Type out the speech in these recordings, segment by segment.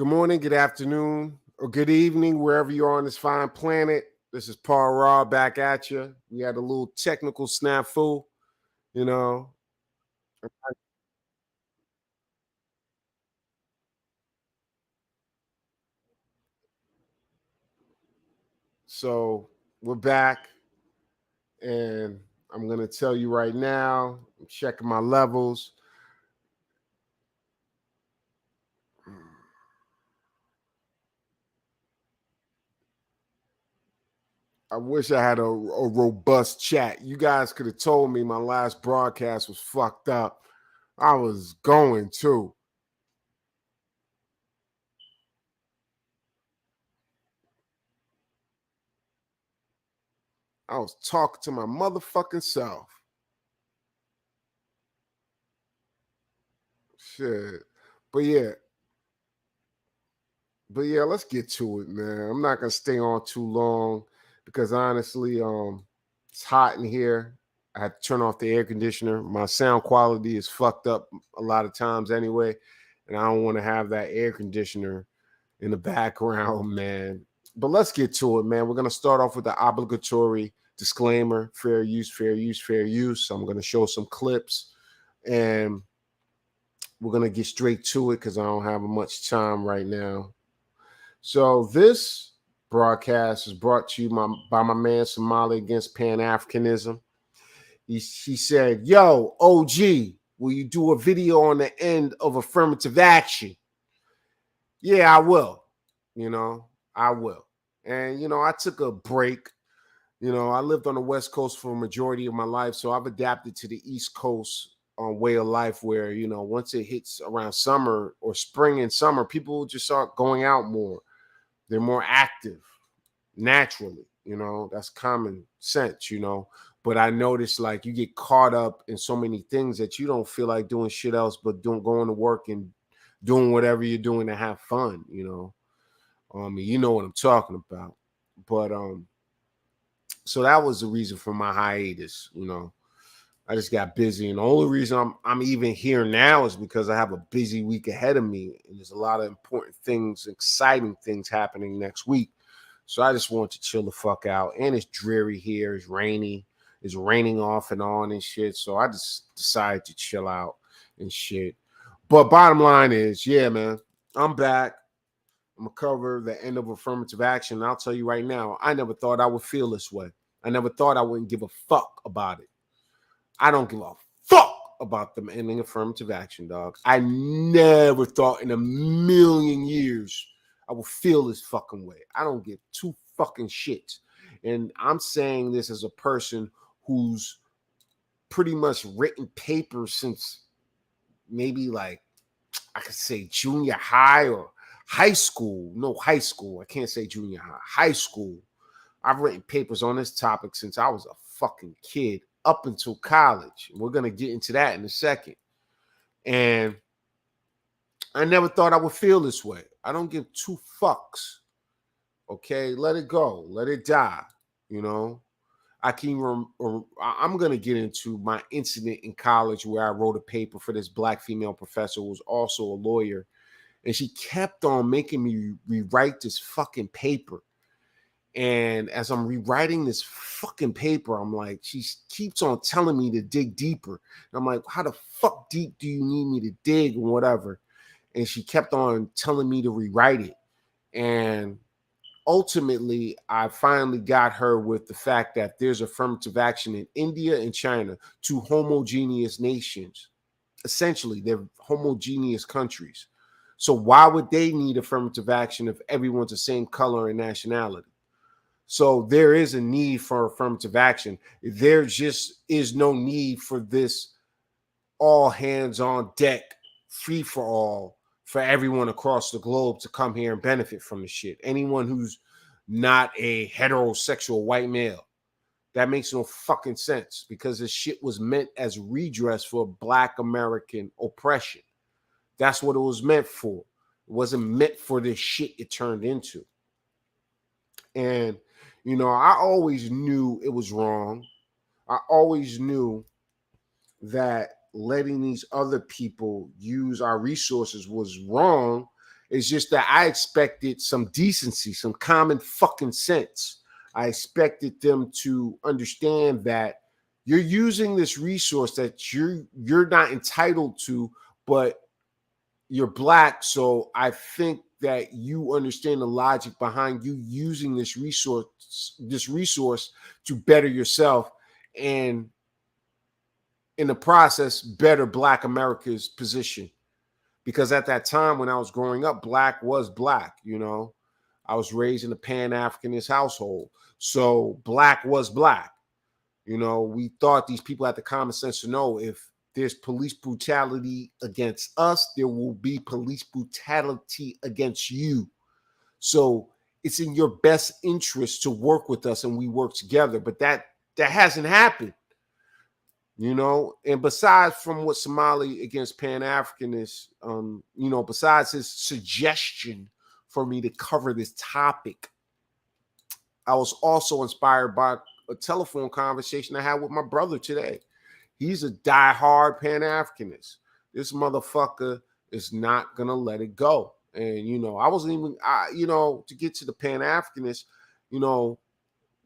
Good morning, good afternoon, or good evening, wherever you are on this fine planet. This is Paul Raw back at you. We had a little technical snafu, you know. So we're back, and I'm gonna tell you right now. I'm checking my levels. I wish I had a robust chat. You guys could have told me my last broadcast was fucked up. I was going to. I was talking to my motherfucking self. Shit. But yeah, let's get to it, man. I'm not gonna stay on too long because honestly, it's hot in here. I had to turn off the air conditioner. My sound quality is fucked up a lot of times anyway, and I don't want to have that air conditioner in the background, man. But let's get to it, man. We're gonna start off with the obligatory disclaimer: fair use, fair use, fair use. I'm gonna show some clips, and we're gonna get straight to it because I don't have much time right now. So this broadcast is brought to you by my man Somali against Pan Africanism. He said, "Yo, OG, will you do a video on the end of affirmative action?" Yeah, I will. I will. And I took a break. I lived on the West Coast for a majority of my life, so I've adapted to the East Coast way of life where, once it hits around summer or spring and summer, people just start going out more. They're more active naturally. That's common sense. But I noticed like you get caught up in so many things that you don't feel like doing shit else but going to work and doing whatever you're doing to have fun. You know what I'm talking about. But so that was the reason for my hiatus. I just got busy, and the only reason I'm even here now is because I have a busy week ahead of me, and there's a lot of important things, exciting things happening next week. So I just want to chill the fuck out. And it's dreary here. It's rainy. It's raining off and on and shit. So I just decided to chill out and shit. But bottom line is, yeah, man, I'm back. I'm gonna cover the end of affirmative action. And I'll tell you right now, I never thought I would feel this way. I never thought I wouldn't give a fuck about it. I don't give a fuck about them ending affirmative action, dog. I never thought in a million years I would feel this fucking way. I don't give two fucking shits. And I'm saying this as a person who's pretty much written papers since maybe like I could say junior high or high school. No, high school. I can't say junior high. High school. I've written papers on this topic since I was a fucking kid up until college. We're going to get into that in a second. And I never thought I would feel this way. I don't give two fucks. Okay, let it go. Let it die. You know, I'm going to get into my incident in college where I wrote a paper for this black female professor who was also a lawyer. And she kept on making me rewrite this fucking paper. And as I'm rewriting this fucking paper, I'm like, she keeps on telling me to dig deeper. And I'm like, how the fuck deep do you need me to dig and whatever? And she kept on telling me to rewrite it. And ultimately, I finally got her with the fact that there's affirmative action in India and China, two homogeneous nations. Essentially, they're homogeneous countries. So why would they need affirmative action if everyone's the same color and nationality? So there is a need for affirmative action. There just is no need for this all hands on deck, free for all, for everyone across the globe to come here and benefit from the shit. Anyone who's not a heterosexual white male. That makes no fucking sense because this shit was meant as redress for black American oppression. That's what it was meant for. It wasn't meant for this shit it turned into. And, I always knew it was wrong. I always knew that letting these other people use our resources was wrong. It's just that I expected some decency, some common fucking sense. I expected them to understand that you're using this resource that you're not entitled to, but you're black, so I think that you understand the logic behind you using this resource to better yourself, and in the process better Black America's position. Because at that time when I was growing up, black was black. I was raised in a Pan-Africanist household, so black was black. We thought these people had the common sense to know if there's police brutality against us, there will be police brutality against you. So it's in your best interest to work with us, and we work together. But that hasn't happened. And besides from what Somali against Pan-Africanists, besides his suggestion for me to cover this topic, I was also inspired by a telephone conversation I had with my brother today. He's a diehard Pan-Africanist. This motherfucker is not gonna let it go. And I wasn't even, to get to the Pan-Africanist,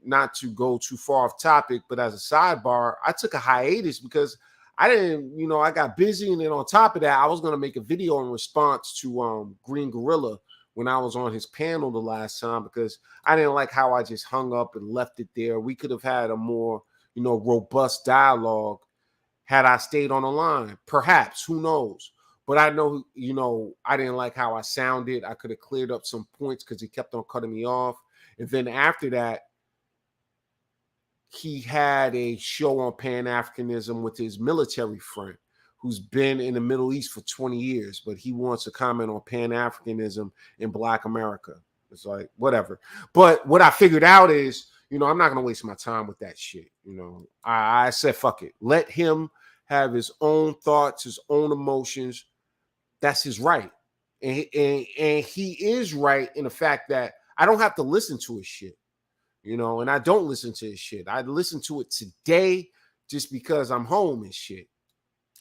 not to go too far off topic, but as a sidebar, I took a hiatus because I didn't, I got busy. And then on top of that, I was going to make a video in response to Green Gorilla when I was on his panel the last time, because I didn't like how I just hung up and left it there. We could have had a more, robust dialogue had I stayed on the line. Perhaps, who knows? But I know, I didn't like how I sounded. I could have cleared up some points because he kept on cutting me off. And then after that, he had a show on Pan-Africanism with his military friend who's been in the Middle East for 20 years, but he wants to comment on Pan-Africanism in Black America. It's like, whatever. But what I figured out is, I'm not going to waste my time with that shit. I said, fuck it. Let him have his own thoughts, his own emotions. That's his right. And he is right in the fact that I don't have to listen to his shit. And I don't listen to his shit. I listened to it today just because I'm home and shit.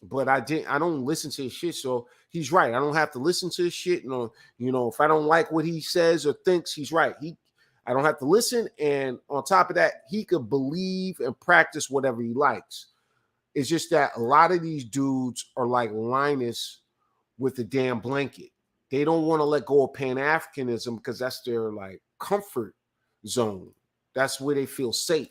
But I don't listen to his shit, so he's right. I don't have to listen to his shit. If I don't like what he says or thinks, he's right. I don't have to listen. And on top of that, he could believe and practice whatever he likes. It's just that a lot of these dudes are like Linus with the damn blanket. They don't want to let go of Pan-Africanism because that's their like comfort zone. That's where they feel safe.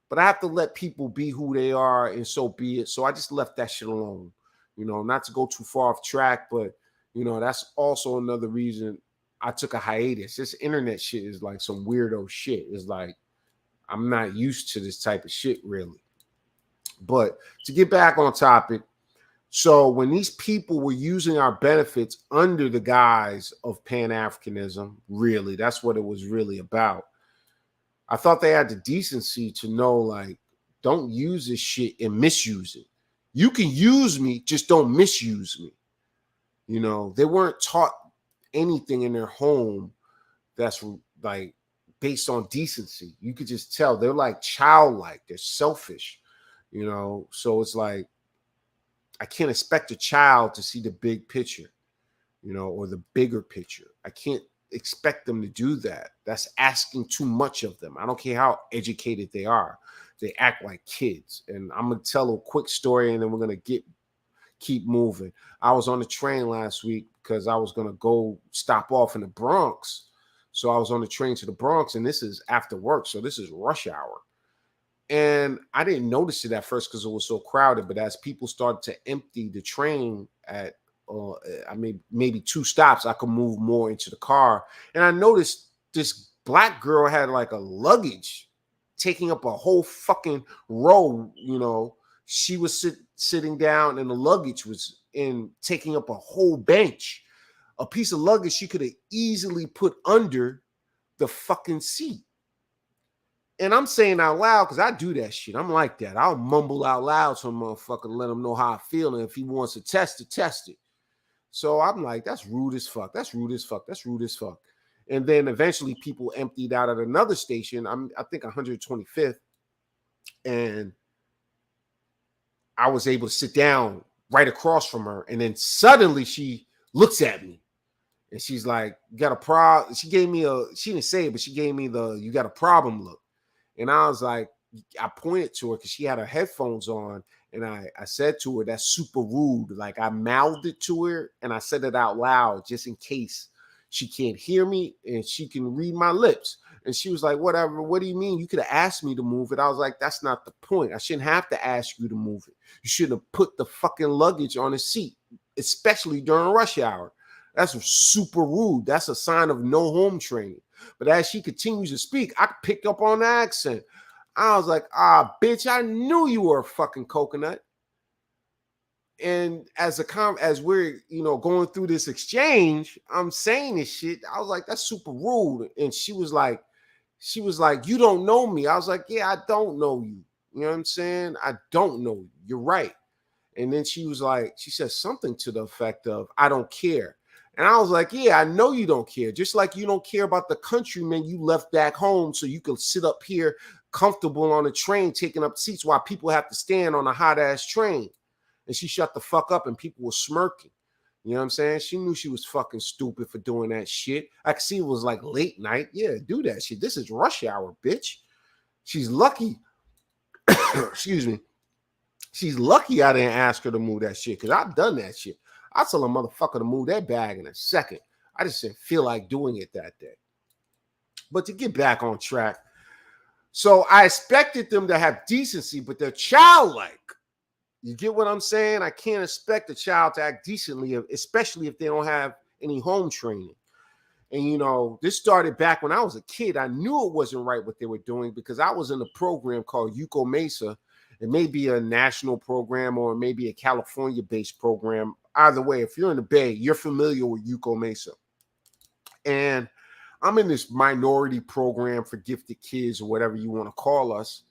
But I have to let people be who they are, and so be it. So I just left that shit alone. Not to go too far off track, but that's also another reason I took a hiatus. This internet shit is like some weirdo shit. It's like I'm not used to this type of shit, really. But to get back on topic, so when these people were using our benefits under the guise of Pan-Africanism, really, that's what it was really about. I thought they had the decency to know, like, don't use this shit and misuse it. You can use me, just don't misuse me. They weren't taught anything in their home that's like based on decency. You could just tell they're like childlike, they're selfish, so it's like I can't expect a child to see the big picture, or the bigger picture. I can't expect them to do that. That's asking too much of them. I don't care how educated they are. They act like kids. And I'm going to tell a quick story and then we're going to keep moving. I was on the train last week because I was going to go stop off in the Bronx. So I was on the train to the Bronx, and this is after work. So this is rush hour. And I didn't notice it at first because it was so crowded. But as people started to empty the train at maybe 2 stops, I could move more into the car. And I noticed this black girl had like a luggage taking up a whole fucking row. She was sitting down and the luggage was taking up a whole bench. A piece of luggage she could have easily put under the fucking seat. And I'm saying out loud because I do that shit. I'm like that. I'll mumble out loud to a motherfucker to let him know how I feel. And if he wants to test it, test it. So I'm like, that's rude as fuck. That's rude as fuck. That's rude as fuck. And then eventually people emptied out at another station. I think 125th. And I was able to sit down right across from her. And then suddenly she looks at me. And she's like, "You got a problem?" She gave me she didn't say it, but she gave me the "you got a problem" look. And I was like, I pointed to her because she had her headphones on. And I said to her, "That's super rude." Like I mouthed it to her and I said it out loud just in case she can't hear me and she can read my lips. And she was like, "Whatever, what do you mean? You could have asked me to move it." I was like, "That's not the point. I shouldn't have to ask you to move it. You should have put the fucking luggage on the seat, especially during rush hour. That's super rude. That's a sign of no home training." But as she continues to speak, I picked up on the accent. I was like, bitch, I knew you were a fucking coconut. And as we're, going through this exchange, I'm saying this shit. I was like, "That's super rude." And she was like, "You don't know me." I was like, "Yeah, I don't know you. You know what I'm saying? I don't know you. You're right." And then she said something to the effect of, "I don't care." And I was like, "Yeah, I know you don't care. Just like you don't care about the countrymen you left back home so you can sit up here comfortable on a train taking up seats while people have to stand on a hot ass train." And she shut the fuck up and people were smirking. You know what I'm saying? She knew she was fucking stupid for doing that shit. I could see it was like late night. Yeah, do that shit. This is rush hour, bitch. She's lucky. Excuse me. She's lucky I didn't ask her to move that shit because I've done that shit. I tell a motherfucker to move that bag in a second. I just didn't feel like doing it that day. But to get back on track, so I expected them to have decency, but they're childlike. You get what I'm saying? I can't expect a child to act decently, especially if they don't have any home training. And this started back when I was a kid. I knew it wasn't right what they were doing because I was in a program called Yuko Mesa. It may be a national program or maybe a California-based program. Either way, if you're in the Bay, you're familiar with Yuko Mesa. And I'm in this minority program for gifted kids or whatever you want to call us.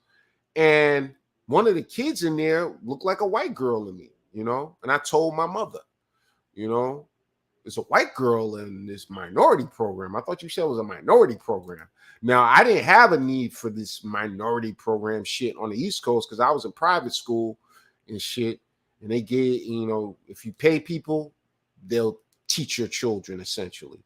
And one of the kids in there looked like a white girl to me, and I told my mother, you know, there's a white girl in this minority program. I thought you said it was a minority program. Now, I didn't have a need for this minority program shit on the East Coast because I was in private school and shit. And they get, if you pay people, they'll teach your children essentially.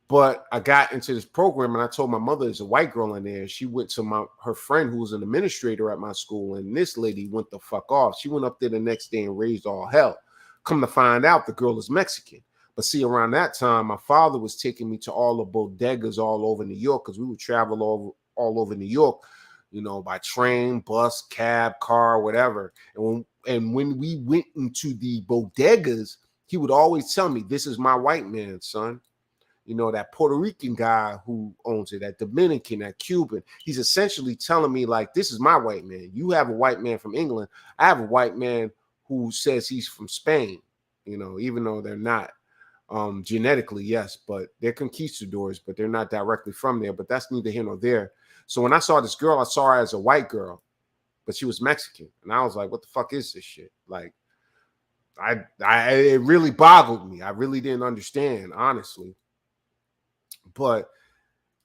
But I got into this program and I told my mother there's a white girl in there. She went to her friend who was an administrator at my school, and this lady went the fuck off. She went up there the next day and raised all hell. Come to find out, the girl is Mexican. But see, around that time, my father was taking me to all the bodegas all over New York because we would travel all over New York, by train, bus, cab, car, whatever. And when we went into the bodegas, he would always tell me, "This is my white man, son." That Puerto Rican guy who owns it, that Dominican, that Cuban, he's essentially telling me, like, "This is my white man. You have a white man from England. I have a white man who says he's from Spain," even though they're not genetically, yes, but they're conquistadors, but they're not directly from there. But that's neither here nor there. So when I saw this girl, I saw her as a white girl, but she was Mexican. And I was like, "What the fuck is this shit?" Like, it really boggled me. I really didn't understand, honestly. But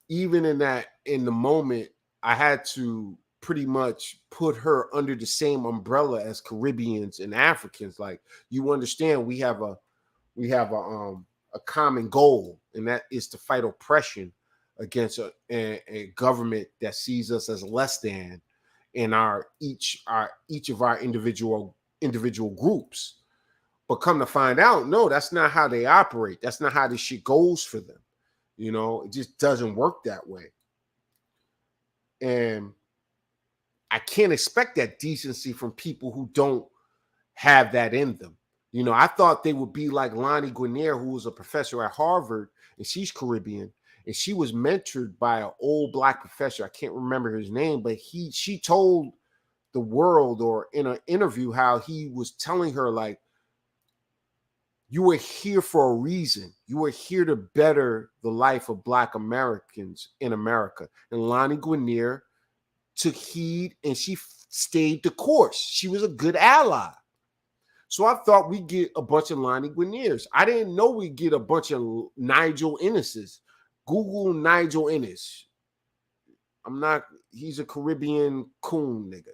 even in the moment, I had to pretty much put her under the same umbrella as Caribbeans and Africans. Like, you understand, we have a common goal, and that is to fight oppression against a government that sees us as less than in each of our individual groups. But come to find out, no, that's not how they operate. That's not how this shit goes for them. It just doesn't work that way. And I can't expect that decency from people who don't have that in them. I thought they would be like Lonnie Guinier, who was a professor at Harvard, and she's Caribbean, and she was mentored by an old black professor. I can't remember his name, but she told the world, or in an interview, how he was telling her, like, "You were here for a reason. You were here to better the life of Black Americans in America." And Lonnie Guinier took heed and she stayed the course. She was a good ally. So I thought we'd get a bunch of Lonnie Guiniers. I didn't know we'd get a bunch of Nigel Inneses. Google Nigel Innes. He's a Caribbean coon nigga.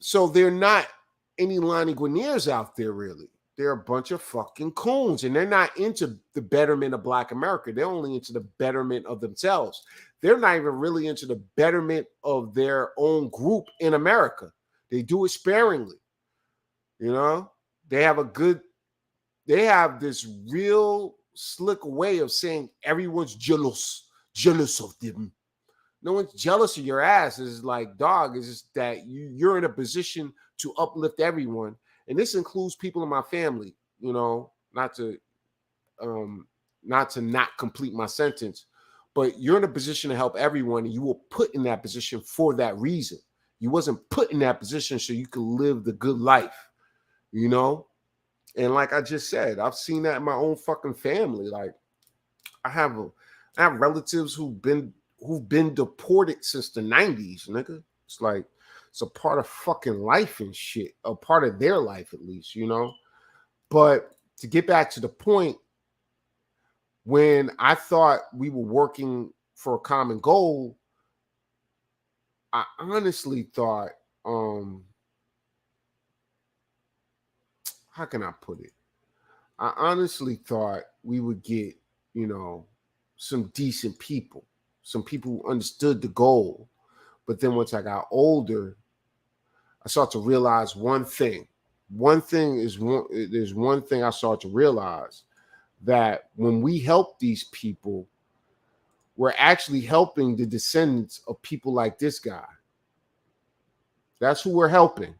So they're not any Lonnie Guiniers out there, really. They're a bunch of fucking coons, and they're not into the betterment of Black America. They're only into the betterment of themselves. They're not even really into the betterment of their own group in America. They do it sparingly. You know, they have this real slick way of saying everyone's jealous of them. No one's jealous of your ass. It's like, dog, it's just that you're in a position to uplift everyone. And this includes people in my family, you know, not to not complete my sentence, but you're in a position to help everyone, and you were put in that position for that reason. You wasn't put in that position so you could live the good life, you know? And like I just said, I've seen that in my own fucking family. Like I have relatives who've been deported since the 90s, nigga. It's like it's a part of fucking life and shit, a part of their life at least, you know? But to get back to the point, when I thought we were working for a common goal, I honestly thought, how can I put it? I honestly thought we would get, you know, some decent people, some people who understood the goal. But then once I got older, I started to realize one thing. There's one thing I started to realize, that when we help these people, we're actually helping the descendants of people like this guy. That's who we're helping.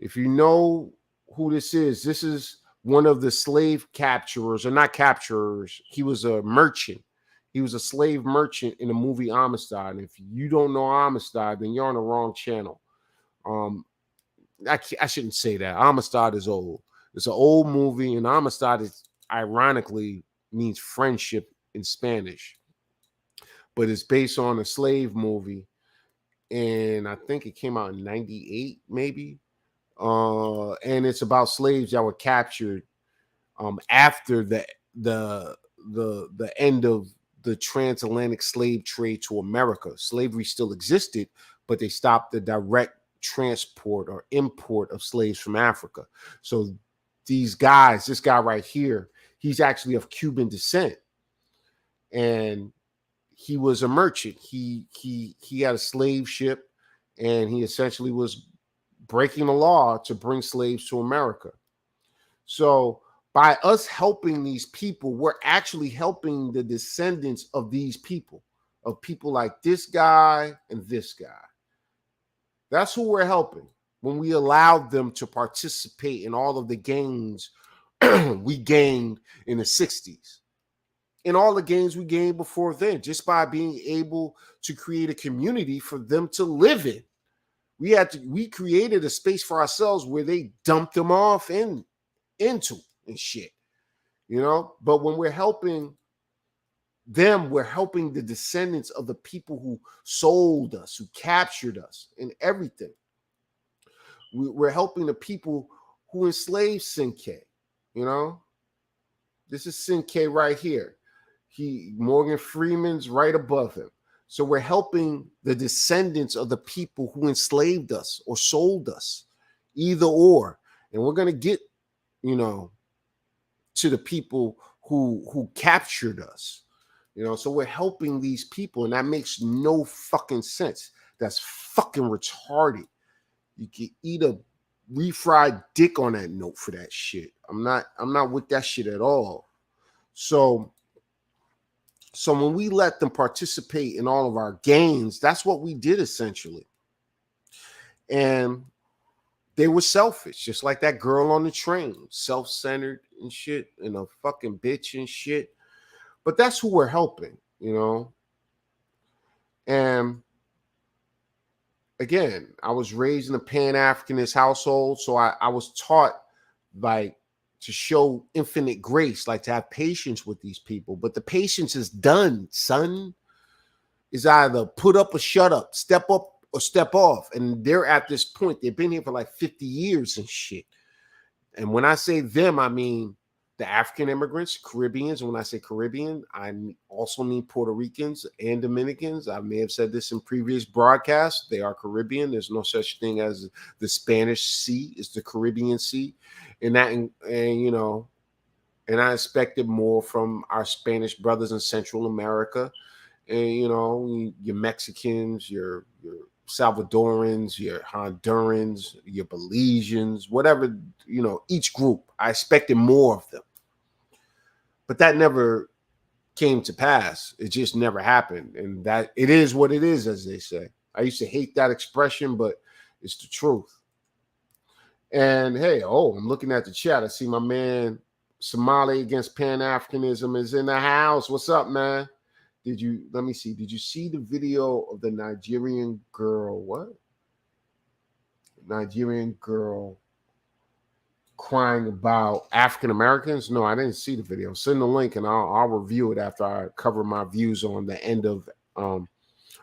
If you know who this is one of the slave capturers, or not capturers. He was a merchant. He was a slave merchant in the movie Amistad. And if you don't know Amistad, then you're on the wrong channel. I shouldn't say that. Amistad is old. It's an old movie, and Amistad is ironically means friendship in Spanish, but it's based on a slave movie, and I think it came out in 98 maybe, and it's about slaves that were captured after the end of the transatlantic slave trade to America. Slavery still existed, but they stopped the direct transport or import of slaves from Africa. So this guy right here, he's actually of Cuban descent, and he was a merchant. He had a slave ship, and he essentially was breaking the law to bring slaves to America. So by us helping these people, we're actually helping the descendants of these people, of people like this guy and this guy. That's who we're helping when we allowed them to participate in all of the gains we gained in the 60s. In all the gains we gained before then, just by being able to create a community for them to live in. We created a space for ourselves where they dumped them off into and shit, you know? But when we're helping them, we're helping the descendants of the people who sold us, who captured us, and everything. We're helping the people who enslaved Sinke, you know? This is Sinke right here. Morgan Freeman's right above him. So we're helping the descendants of the people who enslaved us or sold us, either or. And we're going to get, you know, to the people who captured us, you know. So we're helping these people, and that makes no fucking sense. That's fucking retarded. You can eat a refried dick on that note for that shit. I'm not with that shit at all. So when we let them participate in all of our gains, that's what we did essentially. And they were selfish, just like that girl on the train, self-centered and shit, and a fucking bitch and shit. But that's who we're helping, you know. And again, I was raised in a Pan-Africanist household, so I was taught like to show infinite grace, like to have patience with these people. But the patience is done, son. Is either put up or shut up, step up or step off. And they're at this point, they've been here for like 50 years and shit. And when I say them, I mean the African immigrants, Caribbeans. When I say Caribbean, I also mean Puerto Ricans and Dominicans. I may have said this in previous broadcasts. They are Caribbean. There's no such thing as the Spanish Sea. It's the Caribbean Sea. And I expected more from our Spanish brothers in Central America. And, your Mexicans, your Salvadorans, your Hondurans, your Belizeans, whatever, each group. I expected more of them. But that never came to pass. It just never happened. And that it is what it is, as they say. I used to hate that expression, but it's the truth. And hey, I'm looking at the chat. I see my man Somali against Pan-Africanism is in the house. What's up, man? Let me see. Did you see the video of the Nigerian girl? What? Nigerian girl crying about African Americans? No, I didn't see the video. Send the link and I'll review it after I cover my views on the end of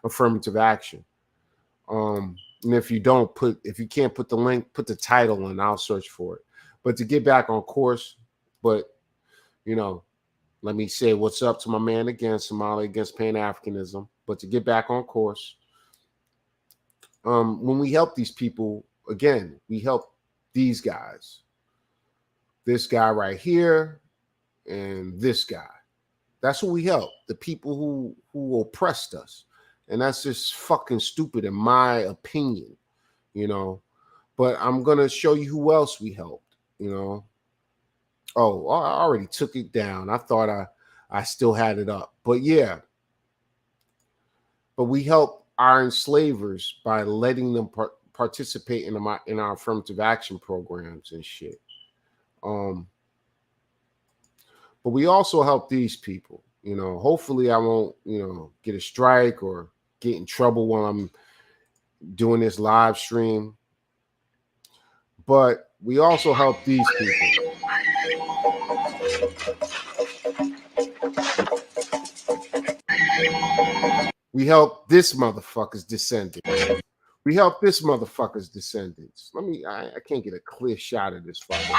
affirmative action. And if you can't put the link, put the title and I'll search for it. But to get back on course, let me say what's up to my man again, Somali against Pan-Africanism. But to get back on course, when we help these people, again, we help these guys. This guy right here and this guy. That's who we help. The people who oppressed us. And that's just fucking stupid in my opinion, But I'm going to show you who else we helped, Oh, I already took it down. I thought I still had it up. But yeah. But we help our enslavers by letting them participate in our affirmative action programs and shit. But we also help these people. Hopefully I won't, get a strike or get in trouble while I'm doing this live stream. But we also help these people. We help this motherfucker's descendants. We help this motherfucker's descendants. I can't get a clear shot of this fucker.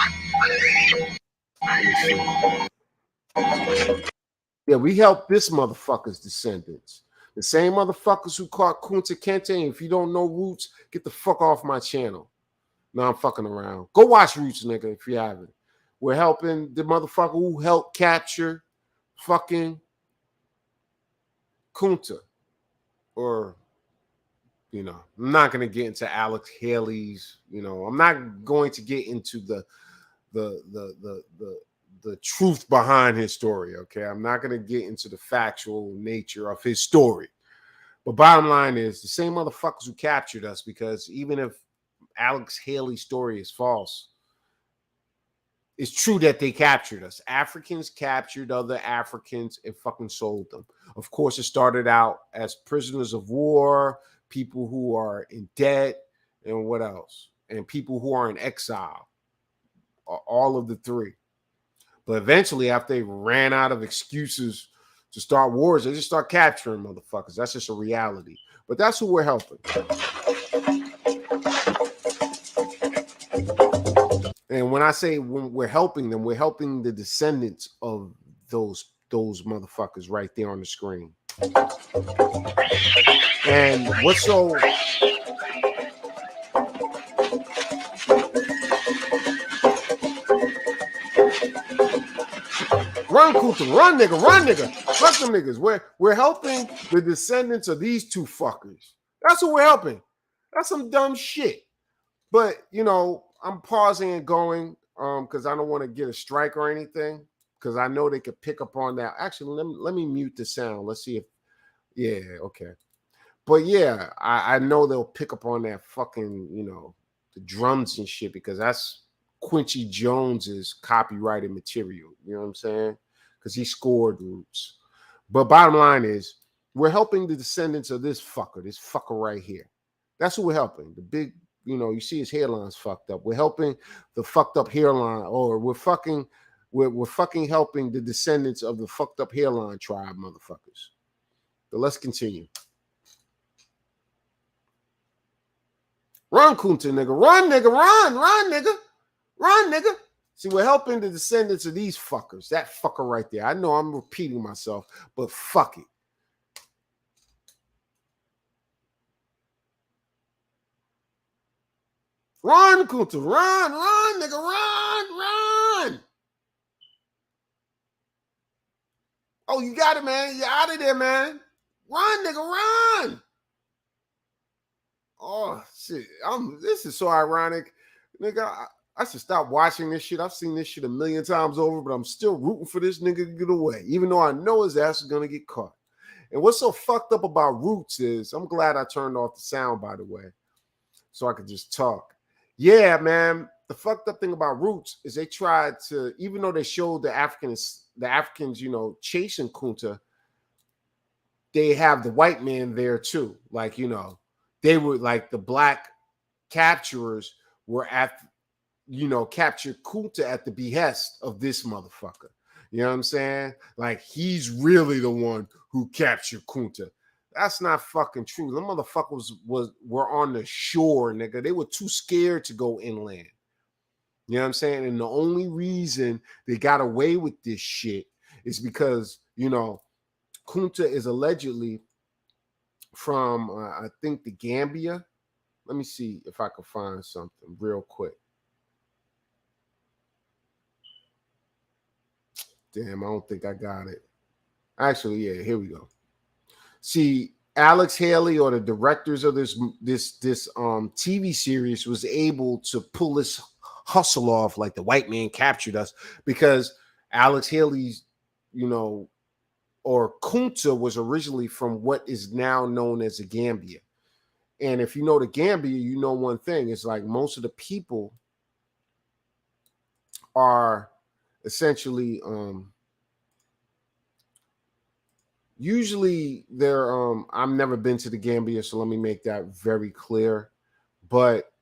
Yeah, we help this motherfucker's descendants. The same motherfuckers who caught Kunta Kinte. And if you don't know Roots, get the fuck off my channel. No, I'm fucking around. Go watch Roots, nigga, if you haven't. We're helping the motherfucker who helped capture fucking Kunta. Or, I'm not going to get into Alex Haley's, I'm not going to get into the truth behind his story, okay? I'm not going to get into the factual nature of his story. But bottom line is the same motherfuckers who captured us, because even if Alex Haley's story is false, it's true that they captured us. Africans captured other Africans and fucking sold them. Of course, it started out as prisoners of war, people who are in debt, and what else? And people who are in exile. All of the three. But eventually, after they ran out of excuses to start wars, they just start capturing motherfuckers. That's just a reality. But that's who we're helping. And when I say when we're helping them, we're helping the descendants of those motherfuckers right there on the screen. And what's so... Run, Kunta, run, nigga, run, nigga. Fuck them niggas. We're helping the descendants of these two fuckers. That's what we're helping. That's some dumb shit. But, I'm pausing and going because I don't want to get a strike or anything, because I know they could pick up on that. Actually, let me mute the sound. Let's see if... Yeah, okay. But yeah, I know they'll pick up on that fucking, the drums and shit, because that's Quincy Jones's copyrighted material. You know what I'm saying? Because he scored Roots. But bottom line is, we're helping the descendants of this fucker right here. That's who we're helping. The big, you see his hairline's fucked up. We're helping the fucked up hairline, or we're fucking helping the descendants of the fucked up hairline tribe motherfuckers. But let's continue. Run, Kunta, nigga. Run, nigga. Run, nigga. Run, nigga. See, we're helping the descendants of these fuckers. That fucker right there. I know I'm repeating myself, but fuck it. Run, Kunta, run, nigga, run. Oh, you got it, man. You're out of there, man. Run, nigga, run. Oh, shit. This is so ironic. Nigga, I should stop watching this shit. I've seen this shit a million times over, but I'm still rooting for this nigga to get away, even though I know his ass is going to get caught. And what's so fucked up about Roots is, I'm glad I turned off the sound, by the way, so I could just talk. Yeah, man. The fucked up thing about Roots is they tried to, even though they showed the Africans, chasing Kunta, they have the white man there too. Like, they were like the black capturers were captured Kunta at the behest of this motherfucker. You know what I'm saying? Like, he's really the one who captured Kunta. That's not fucking true. The motherfuckers were on the shore, nigga. They were too scared to go inland. You know what I'm saying? And the only reason they got away with this shit is because, Kunta is allegedly from, I think, the Gambia. Let me see if I can find something real quick. Damn, I don't think I got it. Actually, yeah, here we go. See, Alex Haley, or the directors of this TV series, was able to pull this hustle off, like the white man captured us, because Alex Haley's, or Kunta was originally from what is now known as the Gambia. And if you know the Gambia, you know one thing. It's like most of the people are essentially usually they're I've never been to the Gambia, so let me make that very clear. But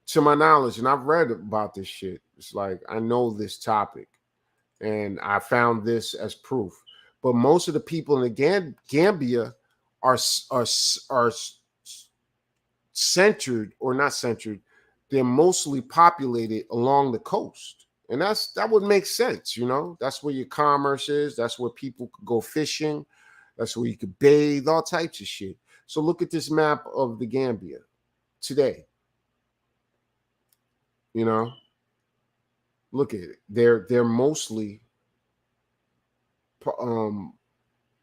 to my knowledge, and I've read about this shit, it's like I know this topic and I found this as proof. But most of the people in the Gambia are centered, or not centered, they're mostly populated along the coast. And that would make sense, That's where your commerce is. That's where people could go fishing. That's where you could bathe, all types of shit. So look at this map of the Gambia today. Look at it. They're mostly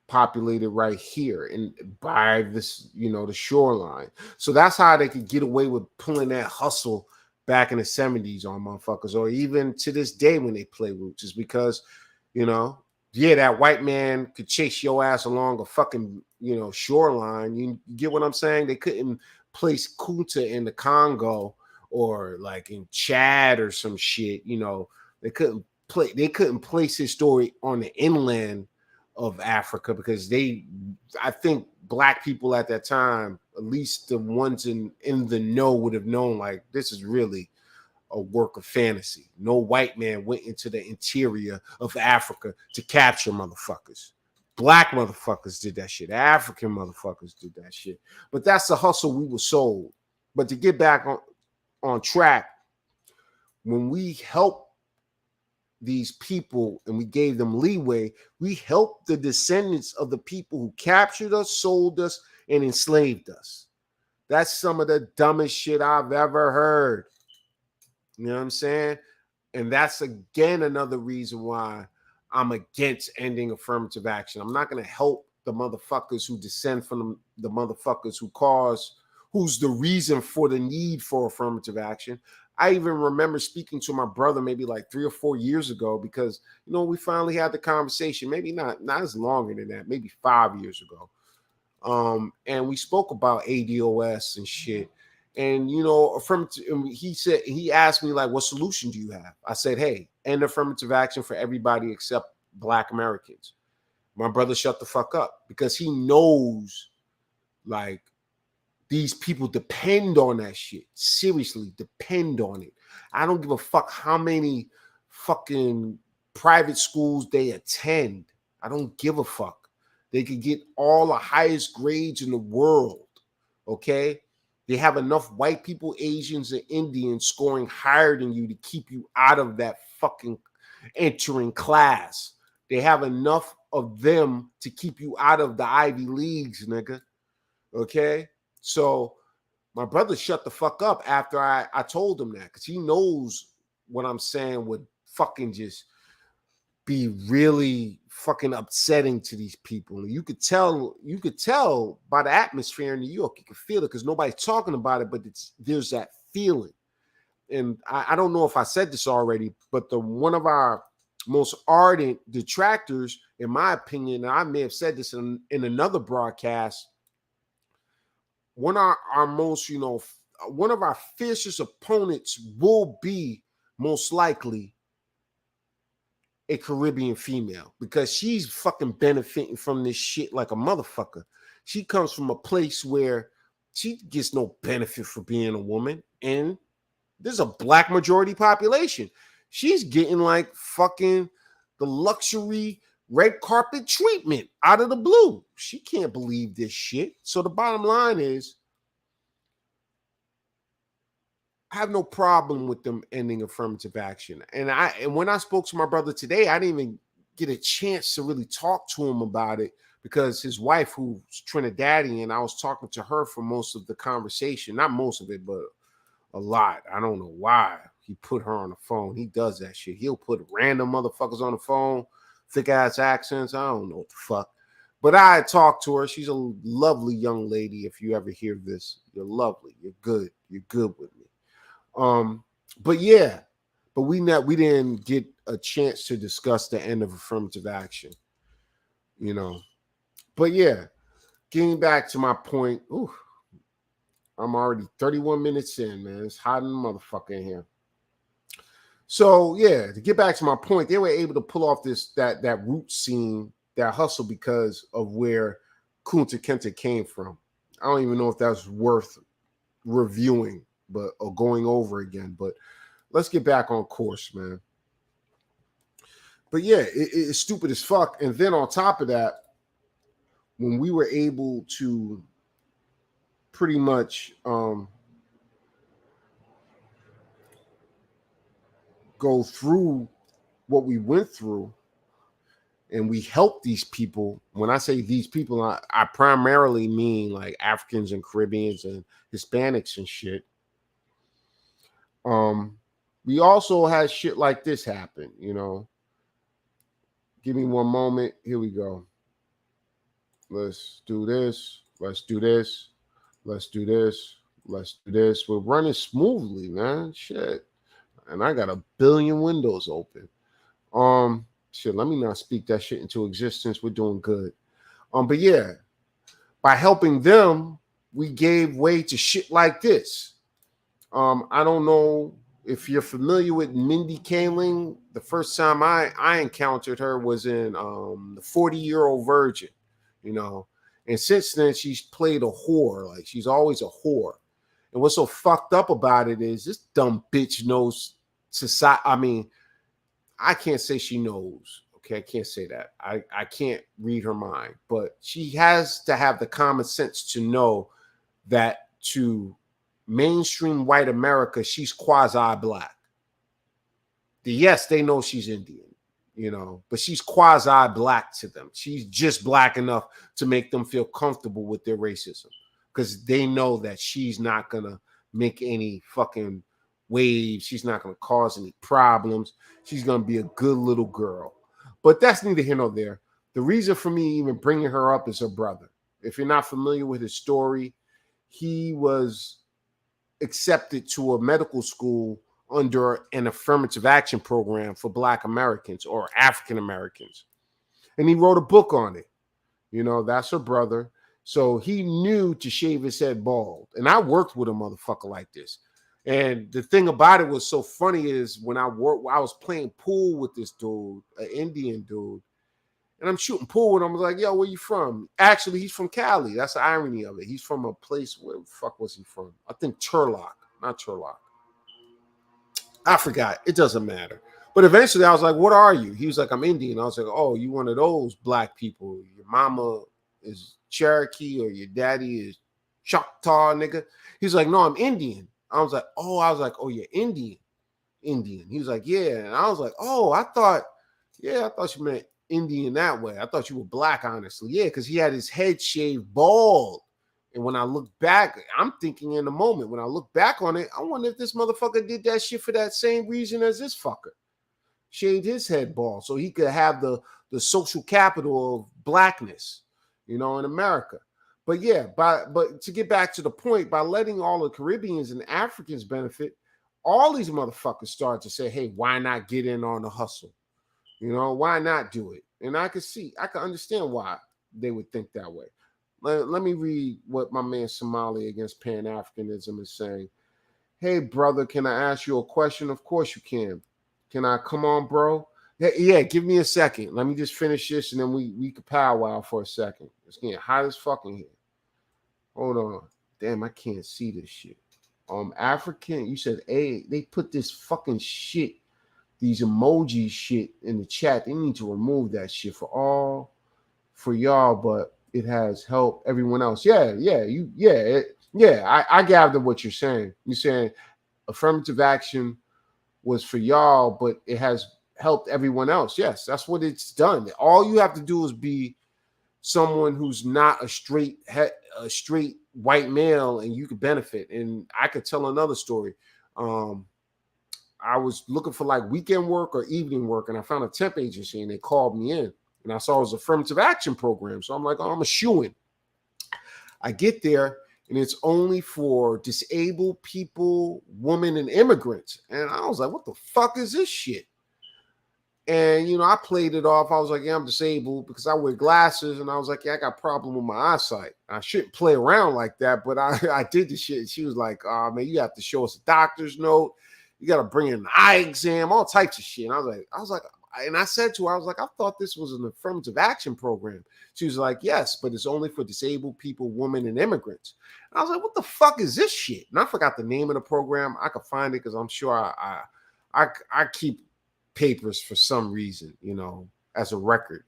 populated right here and by this, the shoreline. So that's how they could get away with pulling that hustle back in the 70s on motherfuckers, or even to this day when they play Roots, is because, that white man could chase your ass along a fucking, shoreline. You get what I'm saying? They couldn't place Kunta in the Congo or like in Chad or some shit. They couldn't place his story on the inland of Africa, because I think black people at that time, at least the ones in the know, would have known, like, this is really a work of fantasy. No white man went into the interior of Africa to capture motherfuckers. Black motherfuckers did that shit. African motherfuckers did that shit. But that's the hustle we were sold. But to get back on track, when we help these people and we gave them leeway, we helped the descendants of the people who captured us, sold us, and enslaved us. That's some of the dumbest shit I've ever heard. You know what I'm saying? And that's, again, another reason why I'm against ending affirmative action. I'm not going to help the motherfuckers who descend from the motherfuckers who's the reason for the need for affirmative action. I even remember speaking to my brother maybe like 3 or 4 years ago, because, we finally had the conversation, maybe not as longer than that, maybe 5 years ago. And we spoke about ADOS and shit. And, he asked me, like, what solution do you have? I said, hey, end affirmative action for everybody except Black Americans. My brother shut the fuck up, because he knows, like, these people depend on that shit. Seriously, depend on it. I don't give a fuck how many fucking private schools they attend. I don't give a fuck. They could get all the highest grades in the world, okay? They have enough white people, Asians, and Indians scoring higher than you to keep you out of that fucking entering class. They have enough of them to keep you out of the Ivy Leagues, nigga. Okay? So my brother shut the fuck up after I told him that, because he knows what I'm saying would fucking just be really fucking upsetting to these people. You could tell by the atmosphere in New York. You could feel it because nobody's talking about it, but there's that feeling. And I don't know if I said this already, but one of our most ardent detractors, in my opinion, and I may have said this in another broadcast, one of our most, one of our fiercest opponents will be most likely a Caribbean female, because she's fucking benefiting from this shit like a motherfucker. She comes from a place where she gets no benefit for being a woman, and there's a black majority population. She's getting like fucking the luxury red carpet treatment out of the blue. She can't believe this shit. So the bottom line is, I have no problem with them ending affirmative action. And when I spoke to my brother today, I didn't even get a chance to really talk to him about it, because his wife, who's Trinidadian, I was talking to her for most of the conversation. Not most of it, but a lot. I don't know why he put her on the phone. He does that shit. He'll put random motherfuckers on the phone, thick ass accents. I don't know what the fuck. But I talked to her. She's a lovely young lady. If you ever hear this, you're lovely. You're good. You're good with me. But yeah, but we didn't get a chance to discuss the end of affirmative action, But yeah, getting back to my point, I'm already 31 minutes in, man. It's hot in the motherfucker in here. So yeah, to get back to my point, they were able to pull off that root scene, that hustle, because of where Kunta Kinte came from. I don't even know if that's worth reviewing, or going over again. But let's get back on course, man. But yeah, it's stupid as fuck. And then on top of that, when we were able to pretty much go through what we went through, and we helped these people. When I say these people, I primarily mean like Africans and Caribbeans and Hispanics and shit. We also had shit like this happen, Give me one moment. Here we go. Let's do this. Let's do this. Let's do this. Let's do this. We're running smoothly, man. Shit. And I got a billion windows open. Shit, let me not speak that shit into existence. We're doing good. But yeah, by helping them, we gave way to shit like this. I don't know if you're familiar with Mindy Kaling. The first time I encountered her was in the 40-Year-Old Virgin, And since then, she's played a whore. Like, she's always a whore. And what's so fucked up about it is this dumb bitch knows society. I mean, I can't say she knows. Okay, I can't say that. I can't read her mind. But she has to have the common sense to know that to mainstream white America, she's quasi-black. Yes, they know she's Indian, but she's quasi-black to them. She's just black enough to make them feel comfortable with their racism, because they know that she's not going to make any fucking waves. She's not going to cause any problems. She's going to be a good little girl. But that's neither here nor there. The reason for me even bringing her up is her brother. If you're not familiar with his story, he was accepted to a medical school under an affirmative action program for Black Americans or African Americans. And he wrote a book on it. That's her brother. So he knew to shave his head bald. And I worked with a motherfucker like this. And the thing about it was so funny is when I was playing pool with this dude, an Indian dude, and I'm shooting pool with him. I was like, yo, where you from? Actually, he's from Cali. That's the irony of it. He's from a place, where the fuck was he from? I think Turlock, not Turlock. I forgot. It doesn't matter. But eventually I was like, what are you? He was like, I'm Indian. I was like, oh, you one of those black people. Your mama is Cherokee or your daddy is Choctaw nigga. He's like, no, I'm Indian. I was like, oh, you're Indian. Indian. He was like, yeah. And I was like, oh, I thought you meant Indian that way. I thought you were black, honestly. Yeah, because he had his head shaved bald. And when I look back, I'm thinking in the moment, when I look back on it, I wonder if this motherfucker did that shit for that same reason as this fucker. Shaved his head bald so he could have the social capital of blackness, in America. But yeah, but to get back to the point, by letting all the Caribbeans and Africans benefit, all these motherfuckers start to say, hey, why not get in on the hustle? Why not do it? And I can understand why they would think that way. Let me read what my man Somali against Pan-Africanism is saying. Hey, brother, can I ask you a question? Of course you can. Can I come on, bro? Yeah, give me a second. Let me just finish this and then we can powwow for a second. It's getting hot as fucking here. Hold on. Damn, I can't see this shit. African, you said, hey, they put this fucking shit, these emoji shit in the chat. They need to remove that shit for y'all, but it has helped everyone else. I gathered what you're saying. You're saying affirmative action was for y'all, but it has helped everyone else. Yes, that's what it's done. All you have to do is be someone who's not a straight white male, and you could benefit. And I could tell another story. I was looking for like weekend work or evening work, and I found a temp agency, and they called me in, and I saw it was affirmative action program. So I'm like, I'm a shoo-in. I get there, and it's only for disabled people, women, and immigrants. And I was like, what the fuck is this shit? And, I played it off. I was like, yeah, I'm disabled because I wear glasses. And I was like, yeah, I got a problem with my eyesight. I shouldn't play around like that, but I did the shit. And she was like, oh, man, you have to show us a doctor's note. You got to bring in an eye exam, all types of shit. And I was like, and I said to her, I was like, I thought this was an affirmative action program. She was like, yes, but it's only for disabled people, women, and immigrants. And I was like, what the fuck is this shit? And I forgot the name of the program. I could find it because I'm sure I keep papers for some reason, as a record.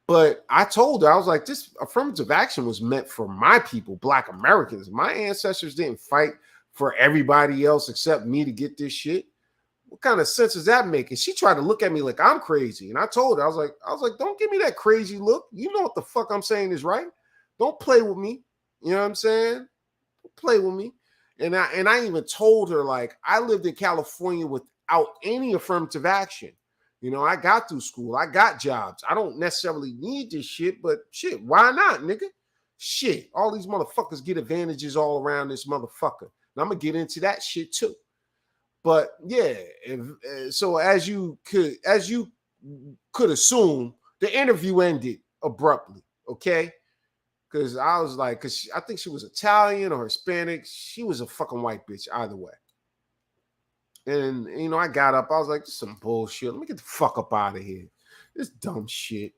But I told her, I was like, this affirmative action was meant for my people, Black Americans. My ancestors didn't fight for everybody else except me to get this shit. What kind of sense does that make? And she tried to look at me like I'm crazy. And I told her, I was like, don't give me that crazy look. You know what the fuck I'm saying is right. Don't play with me. You know what I'm saying? Don't play with me. And I even told her, like, I lived in California without any affirmative action. I got through school. I got jobs. I don't necessarily need this shit, but shit, why not, nigga? Shit, all these motherfuckers get advantages all around this motherfucker. And I'm going to get into that shit too. But yeah, so as you could assume, the interview ended abruptly, okay? Because I was like, I think she was Italian or Hispanic. She was a fucking white bitch either way. And, I got up. I was like, this is some bullshit. Let me get the fuck up out of here. This dumb shit.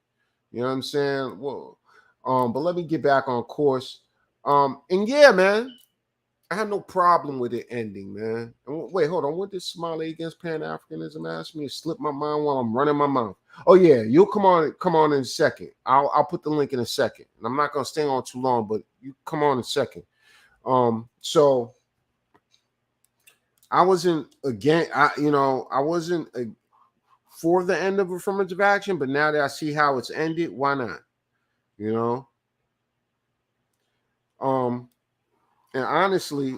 You know what I'm saying? Well, but let me get back on course. And yeah, man, I had no problem with it ending, man. And wait, hold on. What did Somali against Pan-Africanism ask me? It slipped my mind while I'm running my mouth. Oh yeah, you'll come on in a second. I'll put the link in a second. And I'm not gonna stay on too long, but you come on in a second. So I wasn't I wasn't for the end of affirmative action, but now that I see how it's ended, why not? And honestly,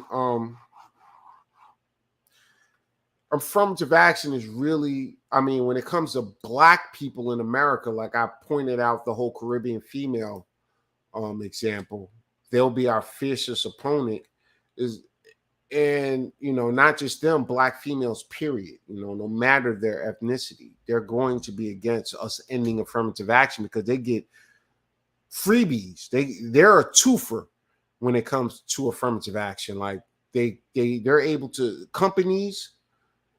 affirmative action is really, when it comes to Black people in America, like I pointed out the whole Caribbean female example, they'll be our fiercest opponent. And not just them, Black females, period. No matter their ethnicity, they're going to be against us ending affirmative action because they get freebies. They're a twofer when it comes to affirmative action. Like they're able to, companies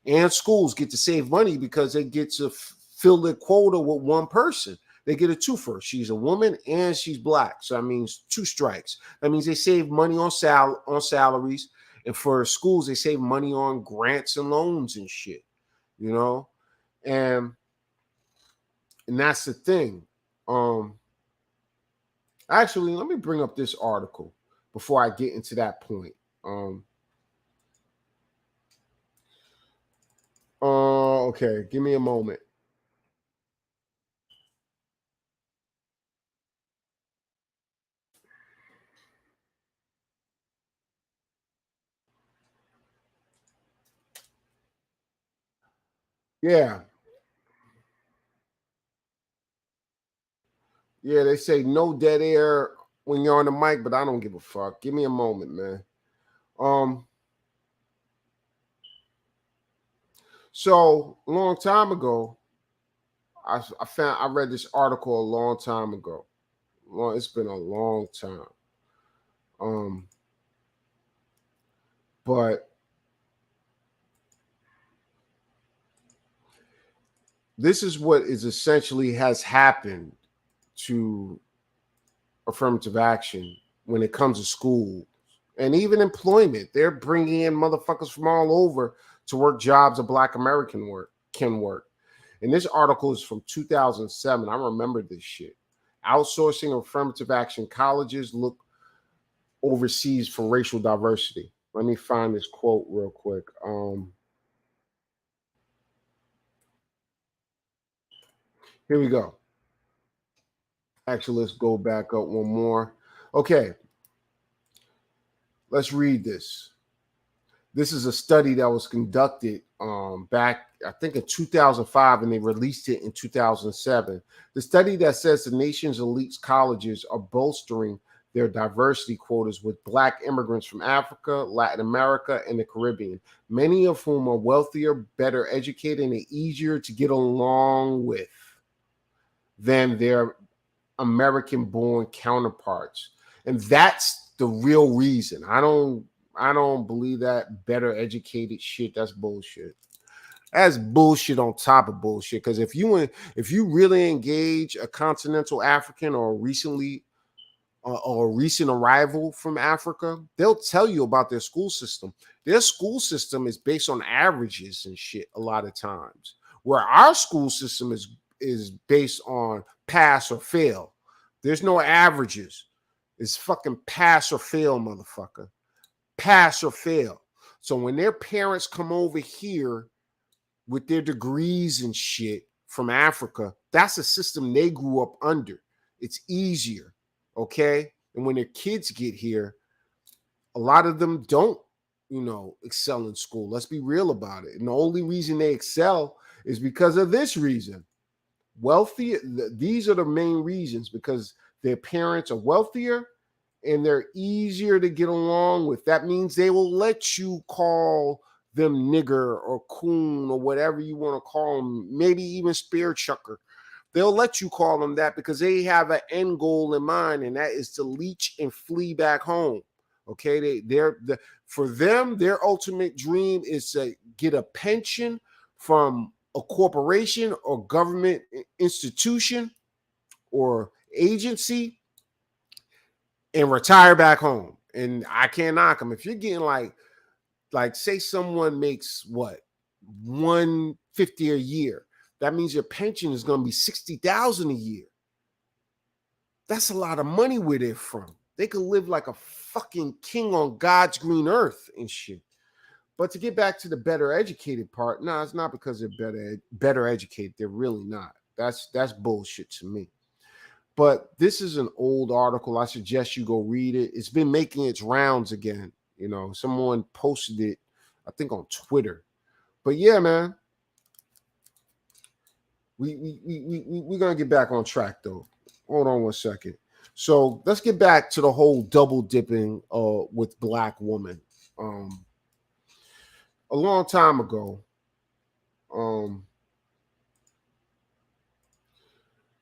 and schools get to save money because they get to fill their quota with one person. They get a twofer. She's a woman and she's Black. So that means 2 strikes. That means they save money on salaries. And for schools, they save money on grants and loans and shit, and that's the thing. Actually, let me bring up this article before I get into that point. Okay, give me a moment. Yeah, yeah, they say no dead air when you're on the mic, but I don't give a fuck. Give me a moment, man. Um, so a long time ago, I read this article a long time ago. It's been a long time. Um, but this is what is essentially has happened to affirmative action when it comes to school and even employment. They're bringing in motherfuckers from all over to work jobs a Black American can work. And this article is from 2007. I remember this shit. Outsourcing affirmative action colleges look overseas for racial diversity. Let me find this quote real quick. Here we go. Actually, let's go back up one more. Okay, let's read this. This is a study that was conducted back, I think, in 2005, and they released it in 2007. The study that says the nation's elite colleges are bolstering their diversity quotas with Black immigrants from Africa, Latin America, and the Caribbean, many of whom are wealthier, better educated, and easier to get along with than their American-born counterparts. And that's the real reason. I don't believe that better educated shit. That's bullshit. That's bullshit on top of bullshit. Because if you really engage a continental African or a recent arrival from Africa, they'll tell you about their school system. Their school system is based on averages and shit a lot of times. Where our school system is based on pass or fail. There's no averages. It's fucking pass or fail, motherfucker. Pass or fail. So when their parents come over here with their degrees and shit from Africa, that's a system they grew up under. It's easier, okay? And when their kids get here, a lot of them don't, excel in school. Let's be real about it. And the only reason they excel is because of this reason. These are the main reasons, because their parents are wealthier and they're easier to get along with. That means they will let you call them nigger or coon or whatever you want to call them, maybe even spear chucker. They'll let you call them that because they have an end goal in mind, and that is to leech and flee back home. Okay, for them, their ultimate dream is to get a pension from a corporation or government institution or agency and retire back home. And I can't knock them. If you're getting like say someone makes what 150 a year, that means your pension is going to be 60,000 a year. That's a lot of money where they're from. They could live like a fucking king on God's green earth and shit. But to get back to the better educated part, no, it's not because they're better educated. They're really not. That's bullshit to me. But this is an old article. I suggest you go read it. It's been making its rounds again. Someone posted it, I think, on Twitter. But yeah, man, we're gonna get back on track though. Hold on one second. So let's get back to the whole double dipping with Black woman. A long time ago, um,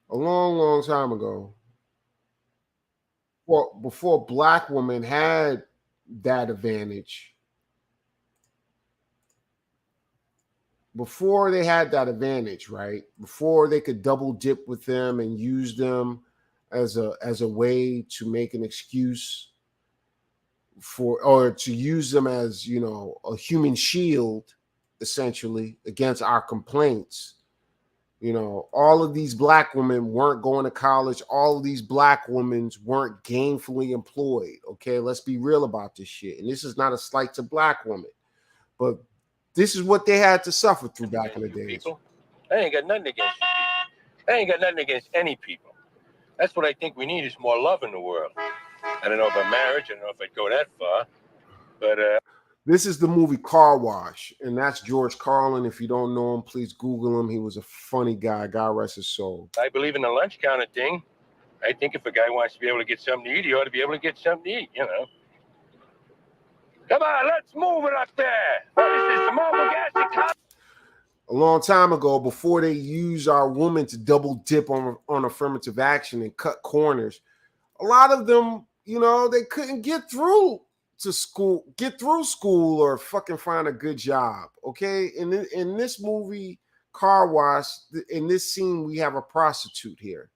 a long time ago, well, before Black women had that advantage, right? Before they could double dip with them and use them as a way to make an excuse for, or to use them as a human shield, essentially, against our complaints. You know, all of these black women weren't going to college. All of these black women weren't gainfully employed. Okay, let's be real about this shit. And this is not a slight to black women, but this is what they had to suffer through back in the days. People, I ain't got nothing against you people. I ain't got nothing against any people. That's what I think we need is more love in the world. I don't know about marriage. I don't know if I'd go that far, but this is the movie Car Wash, and that's George Carlin. If you don't know him, please Google him. He was a funny guy. God rest his soul. I believe in the lunch counter thing. I think if a guy wants to be able to get something to eat, he ought to be able to get something to eat, you know. Come on, let's move it up there. What is this, the mobile gas economy? A long time ago, before they used our women to double dip on affirmative action and cut corners, a lot of them, you know, they couldn't get through school or fucking find a good job. Okay. In this movie, Car Wash, in this scene, we have a prostitute here.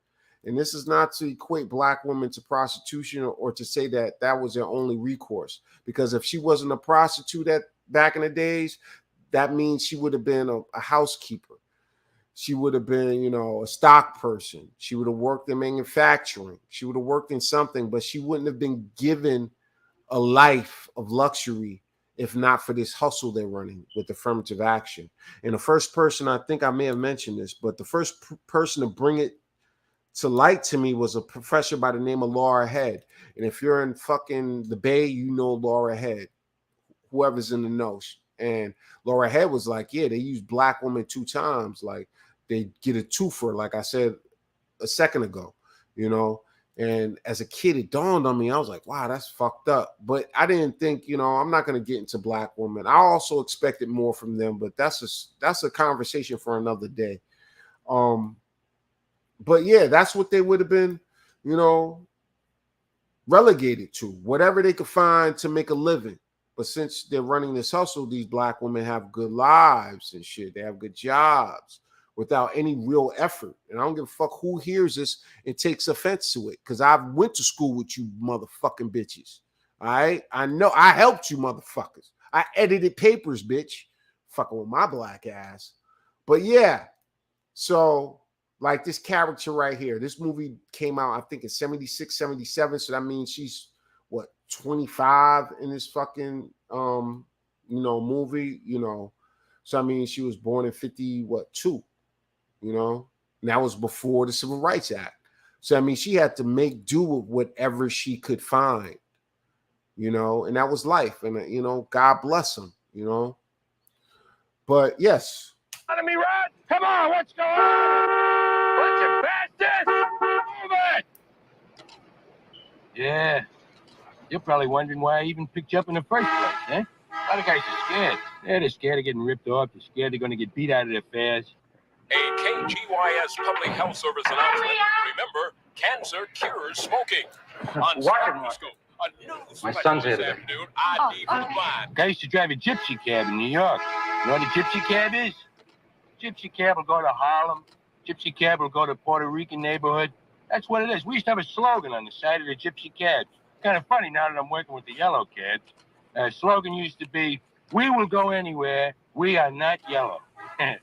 And this is not to equate black women to prostitution or to say that that was their only recourse. Because if she wasn't a prostitute back in the days, that means she would have been a housekeeper. She would have been, you know, a stock person. She would have worked in manufacturing. She would have worked in something, but she wouldn't have been given a life of luxury if not for this hustle they're running with affirmative action. And the first person, I think I may have mentioned this, but the first person to bring it to light to me was a professor by the name of Laura Head. And if you're in fucking the Bay, you know Laura Head, whoever's in the know. And Laura Head was like, yeah, they use black women 2 times. Like they get a twofer, like I said a second ago, you know. And as a kid, it dawned on me. I was like, wow, that's fucked up. But I didn't think, you know, I'm not going to get into black women. I also expected more from them, but that's a conversation for another day. But yeah, that's what they would have been, you know, relegated to, whatever they could find to make a living. But since they're running this hustle, these black women have good lives and shit. They have good jobs without any real effort. And I don't give a fuck who hears this and takes offense to it, because I went to school with you motherfucking bitches. All right? I know I helped you motherfuckers. I edited papers, bitch. Fucking with my black ass. But yeah, so like this character right here, this movie came out, I think in 76, 77. So that means she's what, 25 in this fucking movie, you know. So I mean, she was born in 52, you know, and that was before the Civil Rights Act. So I mean, she had to make do with whatever she could find, you know, and that was life. And you know, God bless them, you know. But yes. Enemy run! Come on, what's going on? Bunch of bastards! Move it! Yeah. You're probably wondering why I even picked you up in the first place, eh? A lot of guys are scared. Yeah, they're scared of getting ripped off. They're scared they're going to get beat out of their fares. A KGYS Public Health Service announcement. Remember, cancer cures smoking. On Scope, a new My son's here today. Afternoon, ID for the blind. I used to drive a gypsy cab in New York. You know what a gypsy cab is? Gypsy cab will go to Harlem. Gypsy cab will go to Puerto Rican neighborhood. That's what it is. We used to have a slogan on the side of the gypsy cab. Kind of funny now that I'm working with the yellow cabs. Slogan used to be, "We will go anywhere. We are not yellow."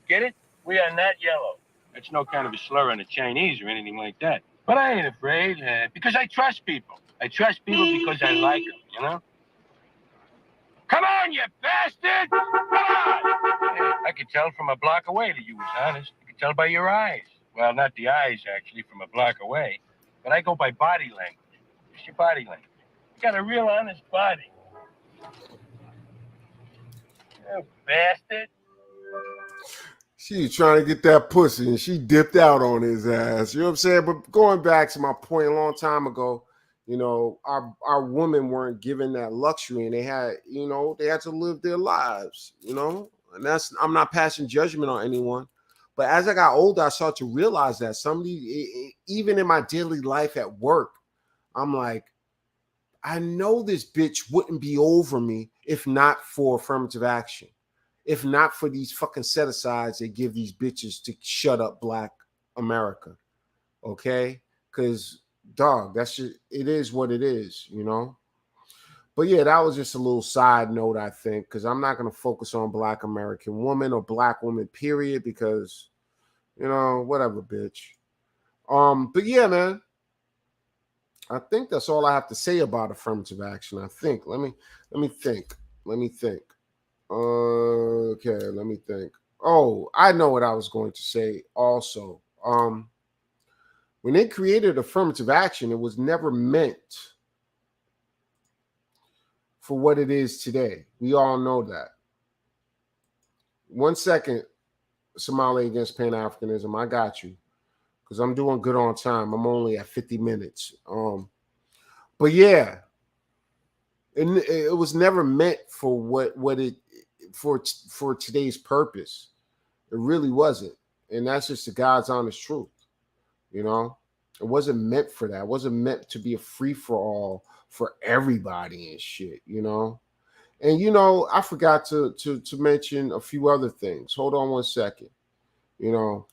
Get it? We are not yellow. That's no kind of a slur on the Chinese or anything like that. But I ain't afraid because I trust people. I trust people because I like them, you know? Come on, you bastard! Come on! Hey, I could tell from a block away that you was honest. I could tell by your eyes. Well, not the eyes, actually, from a block away. But I go by body language. What's your body language? You got a real honest body. You bastard. She was trying to get that pussy and she dipped out on his ass. You know what I'm saying? But going back to my point a long time ago, you know, our women weren't given that luxury and they had to live their lives, you know, and I'm not passing judgment on anyone. But as I got older, I started to realize that even in my daily life at work, I'm like, I know this bitch wouldn't be over me if not for affirmative action. If not for these fucking set-asides they give these bitches to shut up Black America. Okay? Because, dog, it is what it is, you know? But yeah, that was just a little side note, I think, because I'm not going to focus on Black American woman or Black woman, period, because, You know, whatever, bitch. But yeah, man. I think that's all I have to say about affirmative action. I think. Let me think. Let me think. Okay, let me think. Oh, I know what I was going to say also. When they created affirmative action, it was never meant for what it is today. We all know that. 1 second, Somali against Pan-Africanism. I got you. Because I'm doing good on time. I'm only at 50 minutes. But yeah, it was never meant for what it for today's purpose. It really wasn't. And that's just the God's honest truth. You know, it wasn't meant for that. It wasn't meant to be a free for all for everybody and shit, you know. And you know, I forgot to mention a few other things. Hold on 1 second. You know,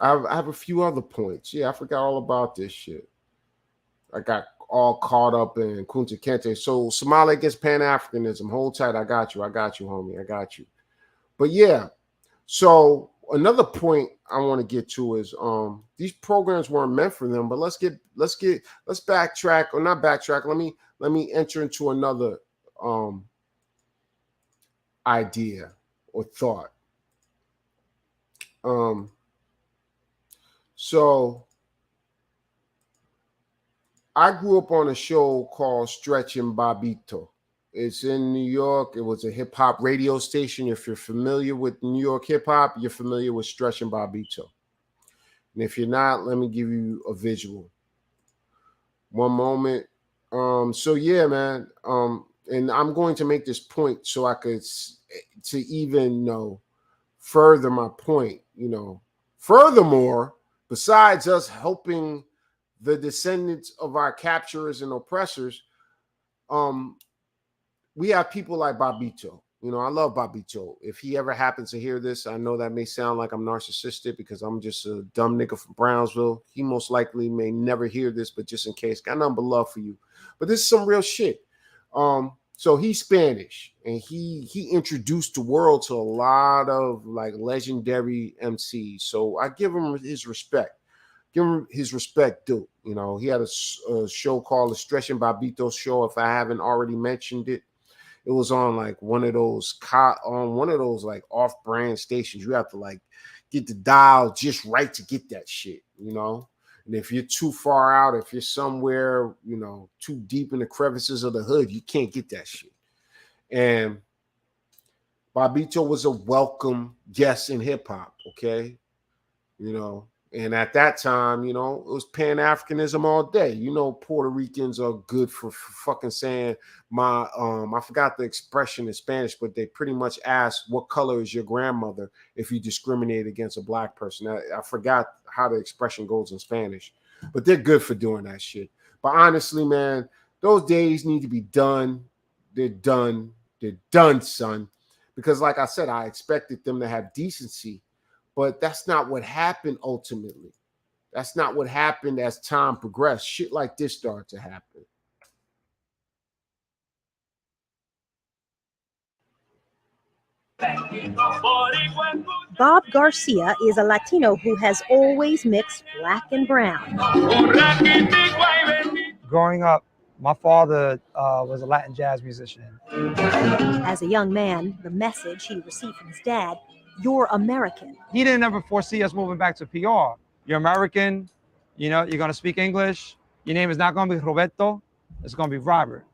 I have a few other points. Yeah, I forgot all about this shit. I got all caught up in Kunta Kinte. So Somali against Pan-Africanism. Hold tight. I got you, homie. I got you. But yeah, so another point I want to get to is these programs weren't meant for them, but let's backtrack, or not backtrack. Let me enter into another idea or thought. So I grew up on a show called Stretchin' Bobito. It's in New York. It was a hip hop radio station. If you're familiar with New York hip hop, you're familiar with Stretchin' Bobito. And if you're not, let me give you a visual. One moment. So yeah, man. And I'm going to make this point so I could to even further my point. Furthermore, besides us helping the descendants of our capturers and oppressors, we have people like Bobito. I love Bobito. If he ever happens to hear this, I know that may sound like I'm narcissistic because I'm just a dumb nigga from Brownsville. He most likely may never hear this, but just in case, got nothing but love for you. But this is some real shit. So he's Spanish, and he introduced the world to a lot of like legendary MCs. So I give him his respect. Give him his respect due. He had a show called The Stretchin' Bobito Show. If I haven't already mentioned it, it was on like one of those like off-brand stations. You have to like get the dial just right to get that shit, And if you're too far out, if you're somewhere, too deep in the crevices of the hood, you can't get that shit. And Bobito was a welcome guest in hip hop, okay? And at that time, it was Pan-Africanism all day. Puerto Ricans are good for fucking saying I forgot the expression in Spanish, but they pretty much ask, what color is your grandmother if you discriminate against a black person? I forgot how the expression goes in Spanish, but they're good for doing that shit. But honestly, man, those days need to be done. They're done. They're done, son. Because like I said, I expected them to have decency. But that's not what happened ultimately. That's not what happened as time progressed. Shit like this started to happen. Bob Garcia is a Latino who has always mixed black and brown. Growing up, my father was a Latin jazz musician. As a young man, the message he received from his dad, "You're American." He didn't ever foresee us moving back to PR. You're American, you're going to speak English. Your name is not going to be Roberto, it's going to be Robert.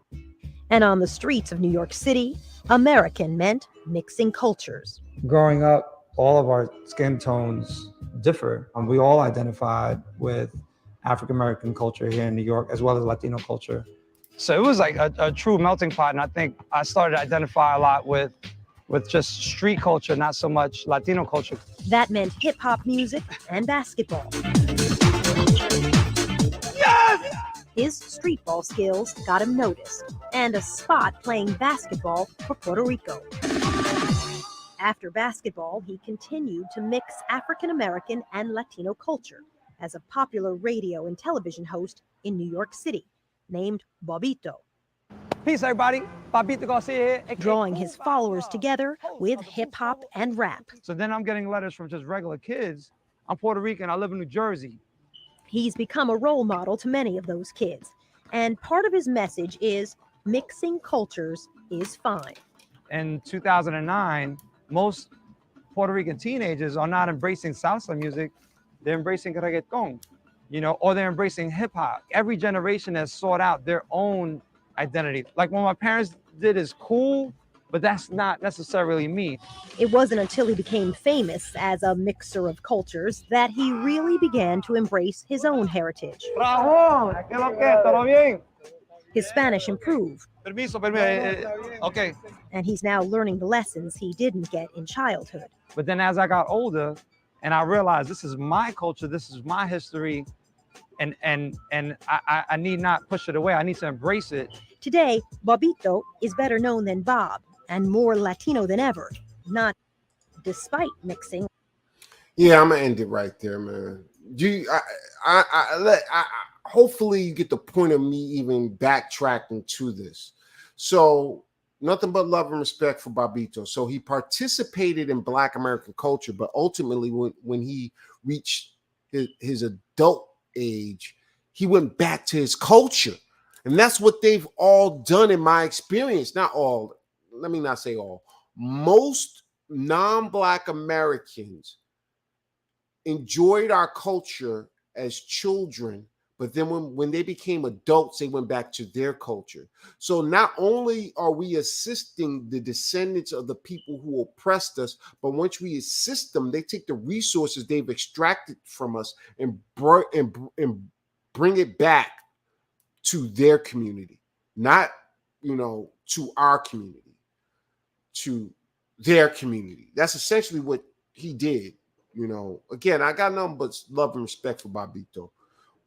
And on the streets of New York City, American meant mixing cultures. Growing up, all of our skin tones differ. We all identified with African-American culture here in New York, as well as Latino culture. So it was like a true melting pot. And I think I started to identify a lot with just street culture, not so much Latino culture. That meant hip hop music and basketball. Yes! His street ball skills got him noticed, and a spot playing basketball for Puerto Rico. After basketball, he continued to mix African American and Latino culture as a popular radio and television host in New York City, named Bobito. Peace, everybody. Papito Garcia here. drawing his followers together with hip hop and rap. So then I'm getting letters from just regular kids. I'm Puerto Rican. I live in New Jersey. He's become a role model to many of those kids. And part of his message is mixing cultures is fine. In 2009, most Puerto Rican teenagers are not embracing salsa music. They're embracing reggaeton, or they're embracing hip hop. Every generation has sought out their own identity. Like what my parents did is cool, but that's not necessarily me. It wasn't until he became famous as a mixer of cultures that he really began to embrace his own heritage. His Spanish improved. Okay. And he's now learning the lessons he didn't get in childhood. But then as I got older and I realized this is my culture, this is my history, and I need not push it away. I need to embrace it. Today, Bobito is better known than Bob and more Latino than ever, not despite mixing. Yeah, I'm gonna end it right there, man. Hopefully you get the point of me even backtracking to this. So nothing but love and respect for Bobito. So he participated in Black American culture, but ultimately when he reached his adult age, he went back to his culture. And that's what they've all done in my experience. Not all, let me not say all. Most non-Black Americans enjoyed our culture as children, but then when they became adults, they went back to their culture. So not only are we assisting the descendants of the people who oppressed us, but once we assist them, they take the resources they've extracted from us and bring it back to their community, not, to our community, to their community. That's essentially what he did. Again, I got nothing but love and respect for Bobito,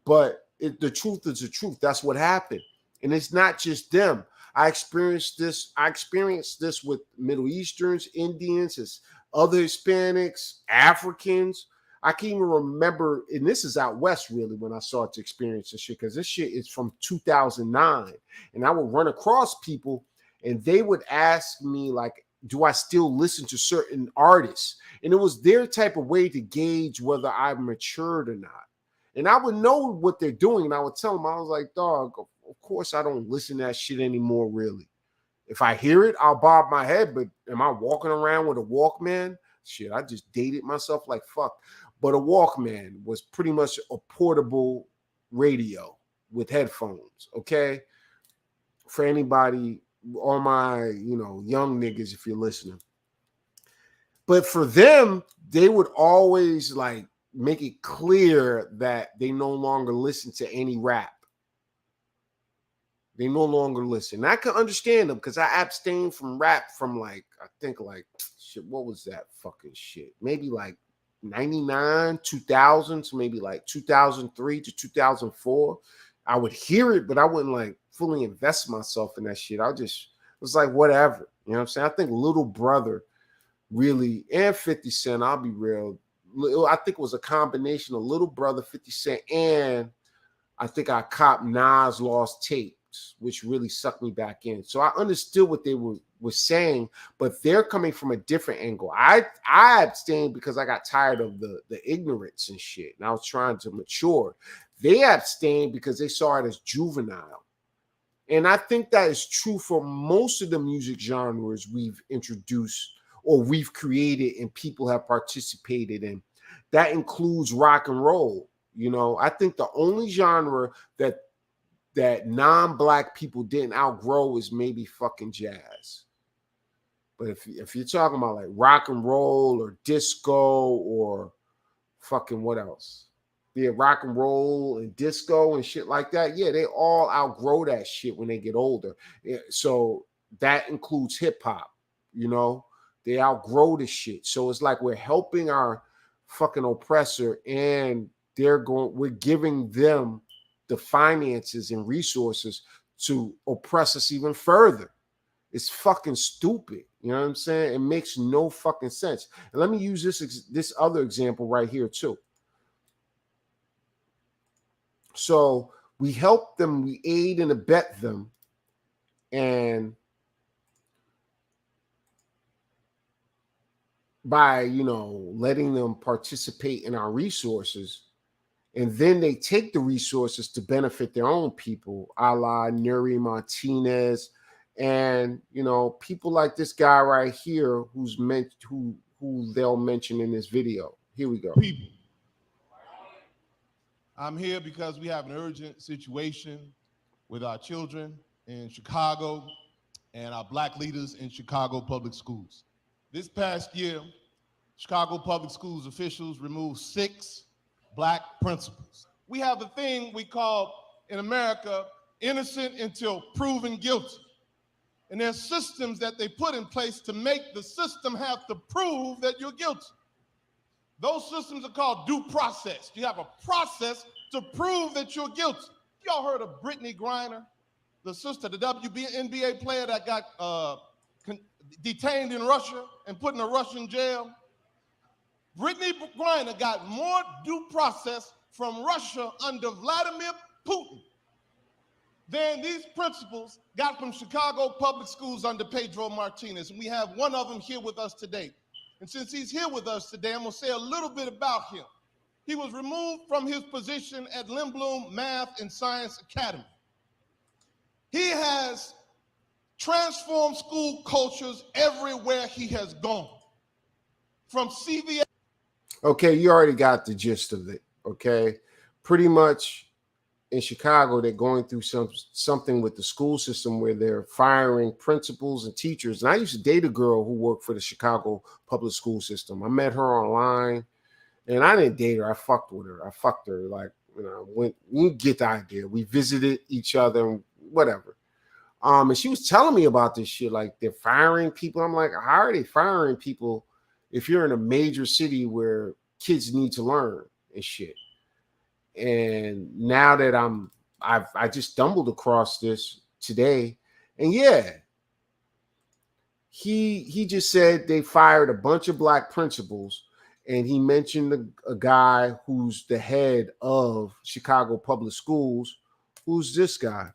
but the truth is the truth. That's what happened. And it's not just them. I experienced this with Middle Easterns, Indians, other Hispanics, Africans. I can even remember, and this is out west really, when I started to experience this shit, because this shit is from 2009. And I would run across people and they would ask me, like, do I still listen to certain artists? And it was their type of way to gauge whether I matured or not. And I would know what they're doing. And I would tell them, I was like, dog, of course I don't listen to that shit anymore, really. If I hear it, I'll bob my head. But am I walking around with a Walkman? Shit, I just dated myself like fuck. But a Walkman was pretty much a portable radio with headphones, okay? For anybody, all my, young niggas, if you're listening. But for them, they would always like make it clear that they no longer listen to any rap. They no longer listen. And I can understand them because I abstained from rap from shit, what was that fucking shit? Maybe like 99, 2000 to maybe like 2003 to 2004. I would hear it, but I wouldn't like fully invest myself in that shit. It was like whatever. You know what I'm saying? I think Little Brother really, and 50 Cent, I'll be real. I think it was a combination of Little Brother, 50 Cent, and I think I copped Nas Lost Tapes, which really sucked me back in. So I understood what they were saying, but they're coming from a different angle. I abstained because I got tired of the ignorance and shit, and I was trying to mature. They abstained because they saw it as juvenile. And I think that is true for most of the music genres we've introduced or we've created and people have participated in. That includes rock and roll. I think the only genre that non-Black people didn't outgrow is maybe fucking jazz. But if you're talking about like rock and roll or disco or fucking what else? Yeah, rock and roll and disco and shit like that. Yeah, they all outgrow that shit when they get older. Yeah, so that includes hip hop, They outgrow the shit. So it's like we're helping our fucking oppressor and we're giving them the finances and resources to oppress us even further. It's fucking stupid. You know what I'm saying? It makes no fucking sense. And let me use this other example right here too. So we help them, we aid and abet them, And by, you know, letting them participate in our resources, and then they take the resources to benefit their own people, a la Nuri Martinez, and, you know, people like this guy right here who's meant who they'll mention in this video. Here we go. People, I'm here because we have an urgent situation with our children in Chicago and our Black leaders in Chicago public schools. This past year, Chicago public schools officials removed 6 Black principals. We have a thing we call in America innocent until proven guilty. And there's systems that they put in place to make the system have to prove that you're guilty. Those systems are called due process. You have a process to prove that you're guilty. Y'all heard of Brittany Griner, the sister, the WNBA player that got detained in Russia and put in a Russian jail? Brittany Griner got more due process from Russia under Vladimir Putin than these principals got from Chicago public schools under Pedro Martinez. And we have one of them here with us today. And since he's here with us today, I'm going to say a little bit about him. He was removed from his position at Lindblom Math and Science Academy. He has transformed school cultures everywhere he has gone. From CVS. Okay, you already got the gist of it. Okay, pretty much in Chicago, they're going through something with the school system where they're firing principals and teachers. And I used to date a girl who worked for the Chicago public school system. I met her online, and I didn't date her. I fucked with her. I fucked her. Like, you know, you get the idea. We visited each other and whatever. And she was telling me about this shit. Like, they're firing people. I'm like, how are they firing people if you're in a major city where kids need to learn and shit? And now that I just stumbled across this today, and yeah, he just said they fired a bunch of Black principals, and he mentioned a guy who's the head of Chicago public schools. Who's this guy?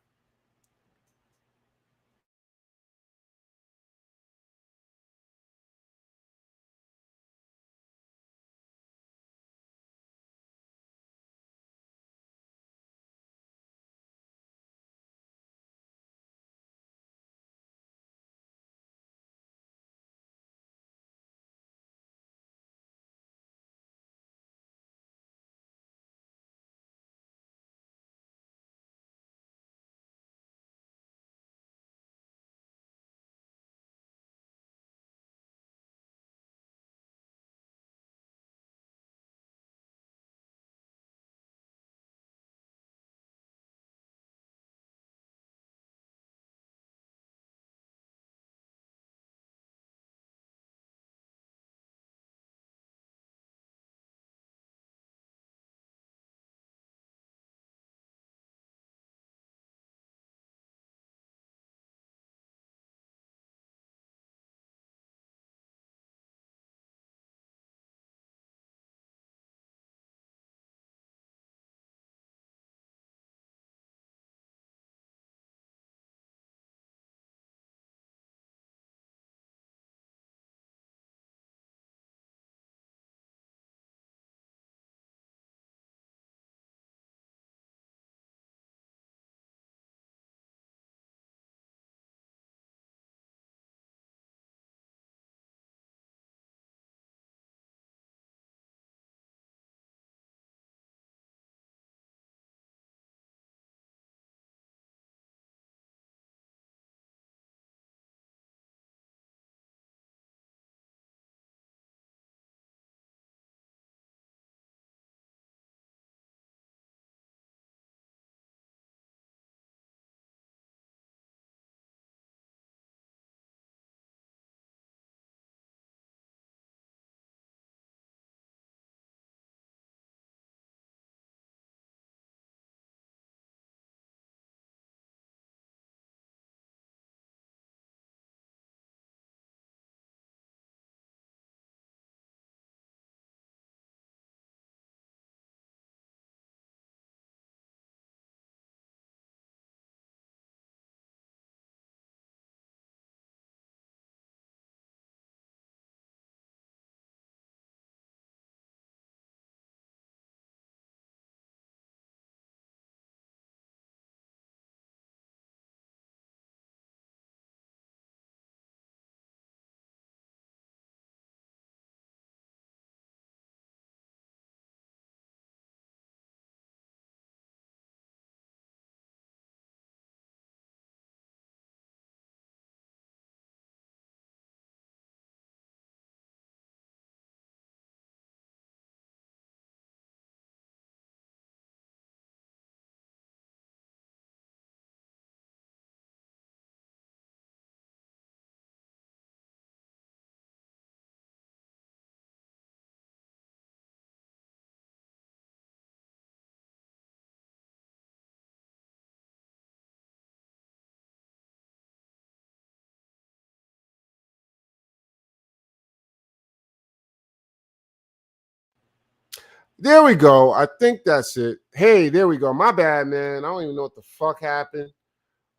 There we go. I think that's it. Hey, there we go. My bad, man. I don't even know what the fuck happened.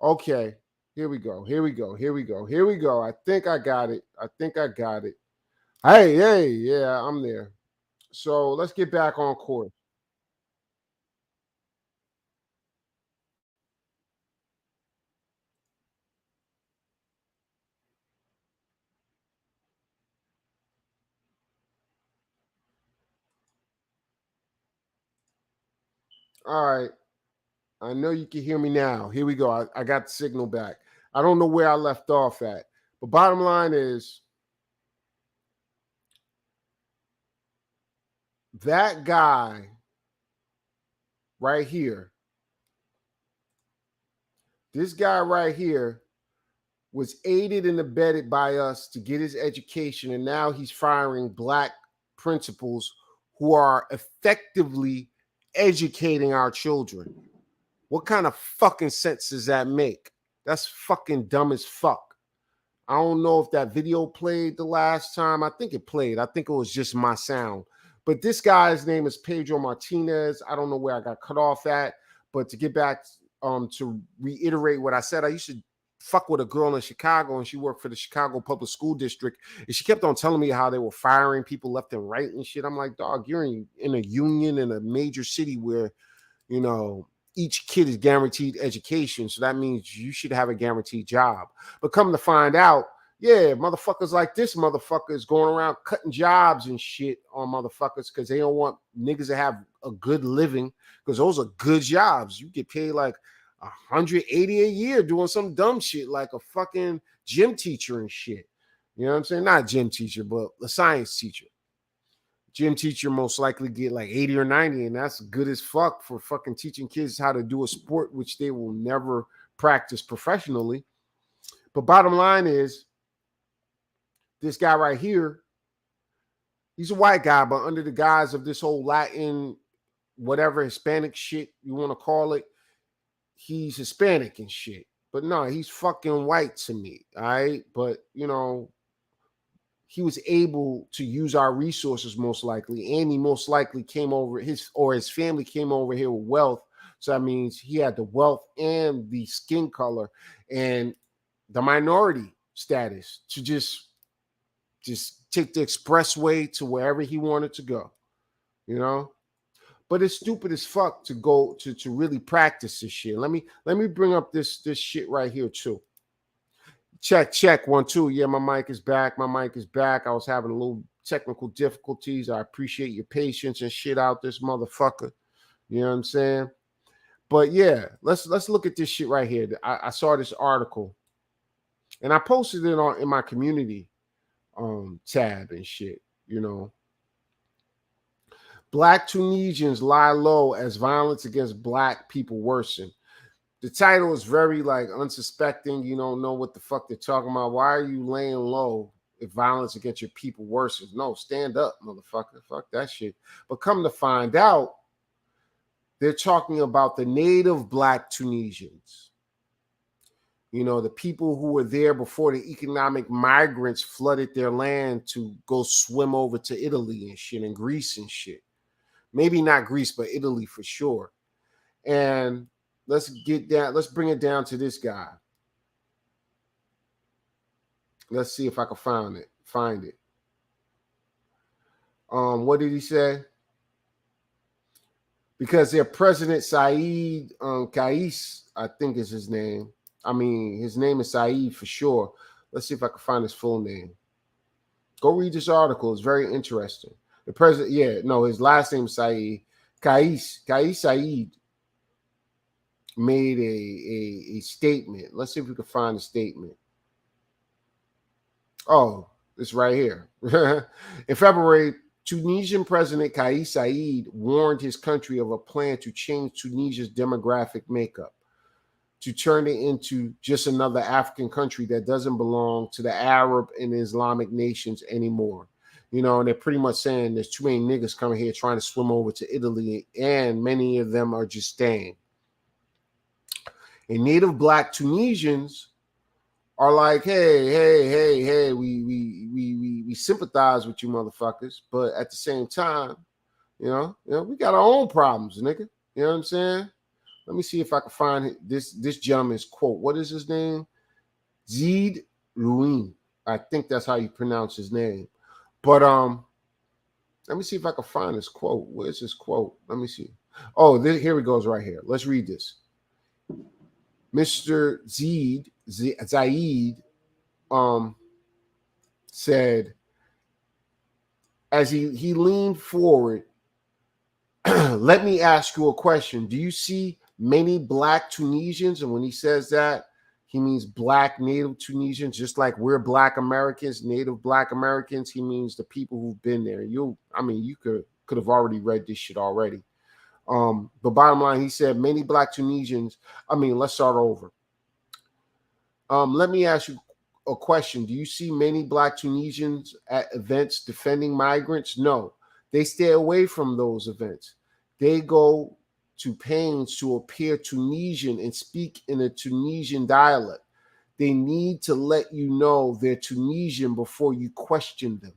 Okay. Here we go. Here we go. Here we go. Here we go. I think I got it. I think I got it. Hey, yeah, I'm there. So let's get back on course. All right. I know you can hear me now. Here we go. I got the signal back. I don't know where I left off at. But bottom line is that guy right here, this guy right here was aided and abetted by us to get his education. And now he's firing black principals who are effectively educating our children. What kind of fucking sense does that make? That's fucking dumb as fuck. I don't know if that video played the last time. I think it played. I think it was just my sound. But this guy's name is Pedro Martinez. I don't know where I got cut off at. But to get back to reiterate what I said, I used to fuck with a girl in Chicago, and she worked for the Chicago Public School District. And she kept on telling me how they were firing people left and right and shit. I'm like, dog, you're in a union in a major city where, you know, each kid is guaranteed education. So that means you should have a guaranteed job. But come to find out, yeah, motherfuckers like this motherfucker is going around cutting jobs and shit on motherfuckers because they don't want niggas to have a good living, because those are good jobs. You get paid like $180 a year doing some dumb shit like a fucking gym teacher and shit. You know what I'm saying? Not a gym teacher, but a science teacher. Gym teacher most likely get like 80 or 90, and that's good as fuck for fucking teaching kids how to do a sport which they will never practice professionally. But bottom line is, this guy right here, he's a white guy, but under the guise of this whole Latin, whatever Hispanic shit you want to call it, he's Hispanic and shit. But no, he's fucking white to me, all right? But, you know, he was able to use our resources most likely, and he most likely came over, his family came over here with wealth. So that means he had the wealth and the skin color and the minority status to just take the expressway to wherever he wanted to go, you know. But it's stupid as fuck to go to really practice this shit. Let me bring up this shit right here too. Check 1 2. Yeah, my mic is back. My mic is back. I was having a little technical difficulties. I appreciate your patience and shit out this motherfucker. You know what I'm saying? But yeah, let's look at this shit right here. I saw this article, and I posted it in my community tab and shit. You know, Black Tunisians lie low as violence against Black people worsen. The title is very like unsuspecting. You don't know what the fuck they're talking about. Why are you laying low if violence against your people worsens? No, stand up, motherfucker. Fuck that shit. But come to find out, they're talking about the native Black Tunisians. You know, the people who were there before the economic migrants flooded their land to go swim over to Italy and shit, and Greece and shit. Maybe not Greece, but Italy for sure. And let's bring it down to this guy. Let's see if I can find it. What did he say? Because their president, Saeed Kais, I think is his name. I mean, his name is Saeed for sure. Let's see if I can find his full name. Go read this article. It's very interesting. The president, his last name is Saeed. Kais Saeed made a statement. Let's see if we can find the statement. Oh, it's right here. In February, Tunisian President Kais Saied warned his country of a plan to change Tunisia's demographic makeup, to turn it into just another African country that doesn't belong to the Arab and Islamic nations anymore. You know, and they're pretty much saying there's too many niggas coming here trying to swim over to Italy, and many of them are just staying. And native Black Tunisians are like, hey, we sympathize with you motherfuckers, but at the same time, You know, we got our own problems, nigga. You know what I'm saying? Let me see if I can find this gentleman's quote. What is his name? Zed Louin. I think that's how you pronounce his name. But let me see if I can find this quote. Where's this quote? Let me see. Oh, here he goes right here. Let's read this. Mr. Zaid said, as he leaned forward, let me ask you a question. Do you see many black Tunisians? And when he says that, he means black native Tunisians, just like we're black Americans, native black Americans. He means the people who've been there. You could have already read this shit already. But bottom line, he said many black Tunisians. Let's start over. Let me ask you a question. Do you see many black Tunisians at events defending migrants? No, they stay away from those events. They go to pains to appear Tunisian and speak in a Tunisian dialect. They need to let you know they're Tunisian before you question them.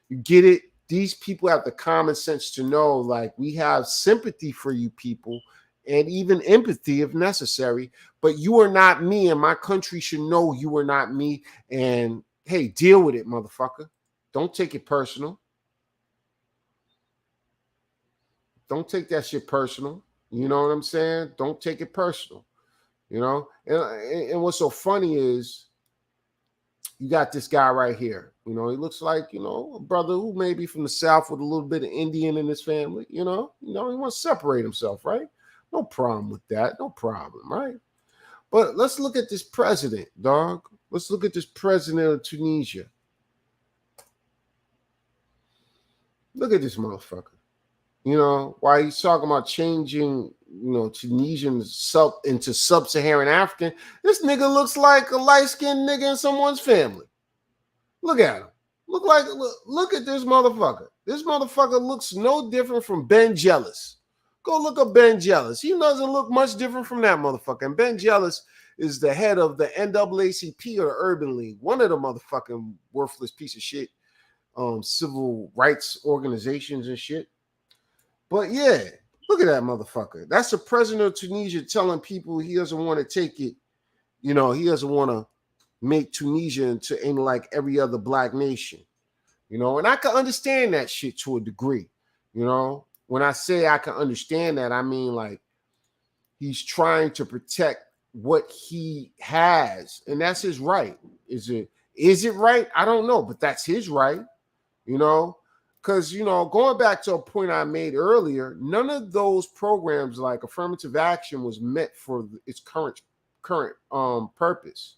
You get it? These people have the common sense to know, like, we have sympathy for you people and even empathy if necessary, but you are not me, and my country should know you are not me. And hey, deal with it, motherfucker. Don't take it personal. Don't take that shit personal. You know what I'm saying? Don't take it personal. You know? And what's so funny is you got this guy right here. You know, he looks like, you know, a brother who may be from the South with a little bit of Indian in his family. You know, he wants to separate himself, right? No problem with that. No problem, right? But let's look at this president, dog. Let's look at this president of Tunisia. Look at this motherfucker. You know, why he's talking about changing, you know, Tunisians into sub-Saharan African. This nigga looks like a light-skinned nigga in someone's family. Look at him. Look at this motherfucker. This motherfucker looks no different from Ben Jealous. Go look up Ben Jealous. He doesn't look much different from that motherfucker. And Ben Jealous is the head of the NAACP or the Urban League, one of the motherfucking worthless piece of shit civil rights organizations and shit. But yeah, look at that motherfucker. That's the president of Tunisia telling people he doesn't want to take it. You know, he doesn't want to make Tunisia into any like every other black nation. You know, and I can understand that shit to a degree. You know, when I say I can understand that, I mean like he's trying to protect what he has, and that's his right. Is it right? I don't know, but that's his right. You know, because, you know, going back to a point I made earlier, none of those programs like affirmative action was meant for its current purpose.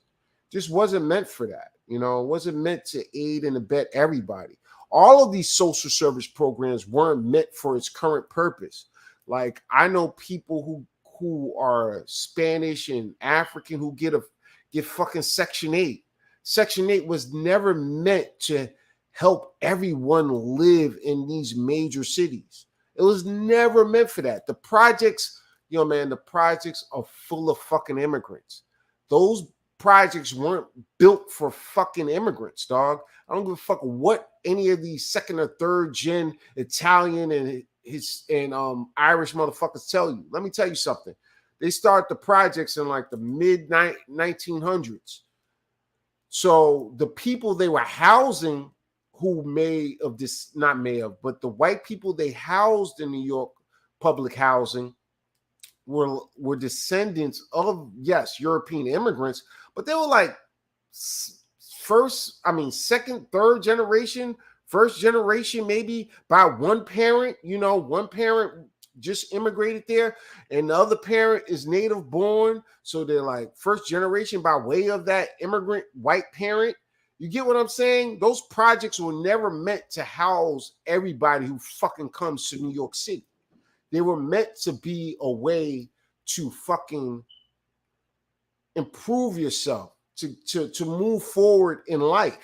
Just wasn't meant for that. You know, it wasn't meant to aid and abet everybody. All of these social service programs weren't meant for its current purpose. Like, I know people who are Spanish and African who get fucking Section 8. Section 8 was never meant to help everyone live in these major cities. It was never meant for that. The projects, the projects are full of fucking immigrants. Those projects weren't built for fucking immigrants, dog. I don't give a fuck what any of these second or third gen Italian and Irish motherfuckers tell you. Let me tell you something. They start the projects in like the mid 1900s. So the people they were housing but the white people they housed in New York public housing were descendants of, yes, European immigrants, but they were like second, third generation, first generation, maybe by one parent. One parent just immigrated there and the other parent is native born. So they're like first generation by way of that immigrant white parent. You get what I'm saying? Those projects were never meant to house everybody who fucking comes to New York City. They were meant to be a way to fucking improve yourself, to move forward in life.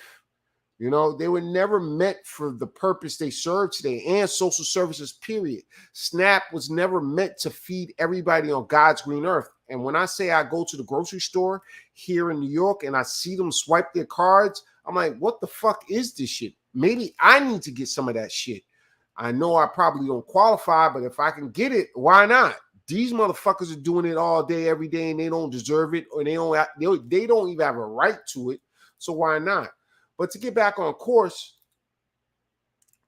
You know, they were never meant for the purpose they serve today, and social services, period. SNAP was never meant to feed everybody on God's green earth. And when I say I go to the grocery store here in New York and I see them swipe their cards, I'm like, what the fuck is this shit? Maybe I need to get some of that shit. I know I probably don't qualify, but if I can get it, why not? These motherfuckers are doing it all day, every day, and they don't deserve it, or they don't even have a right to it. So why not? But to get back on course,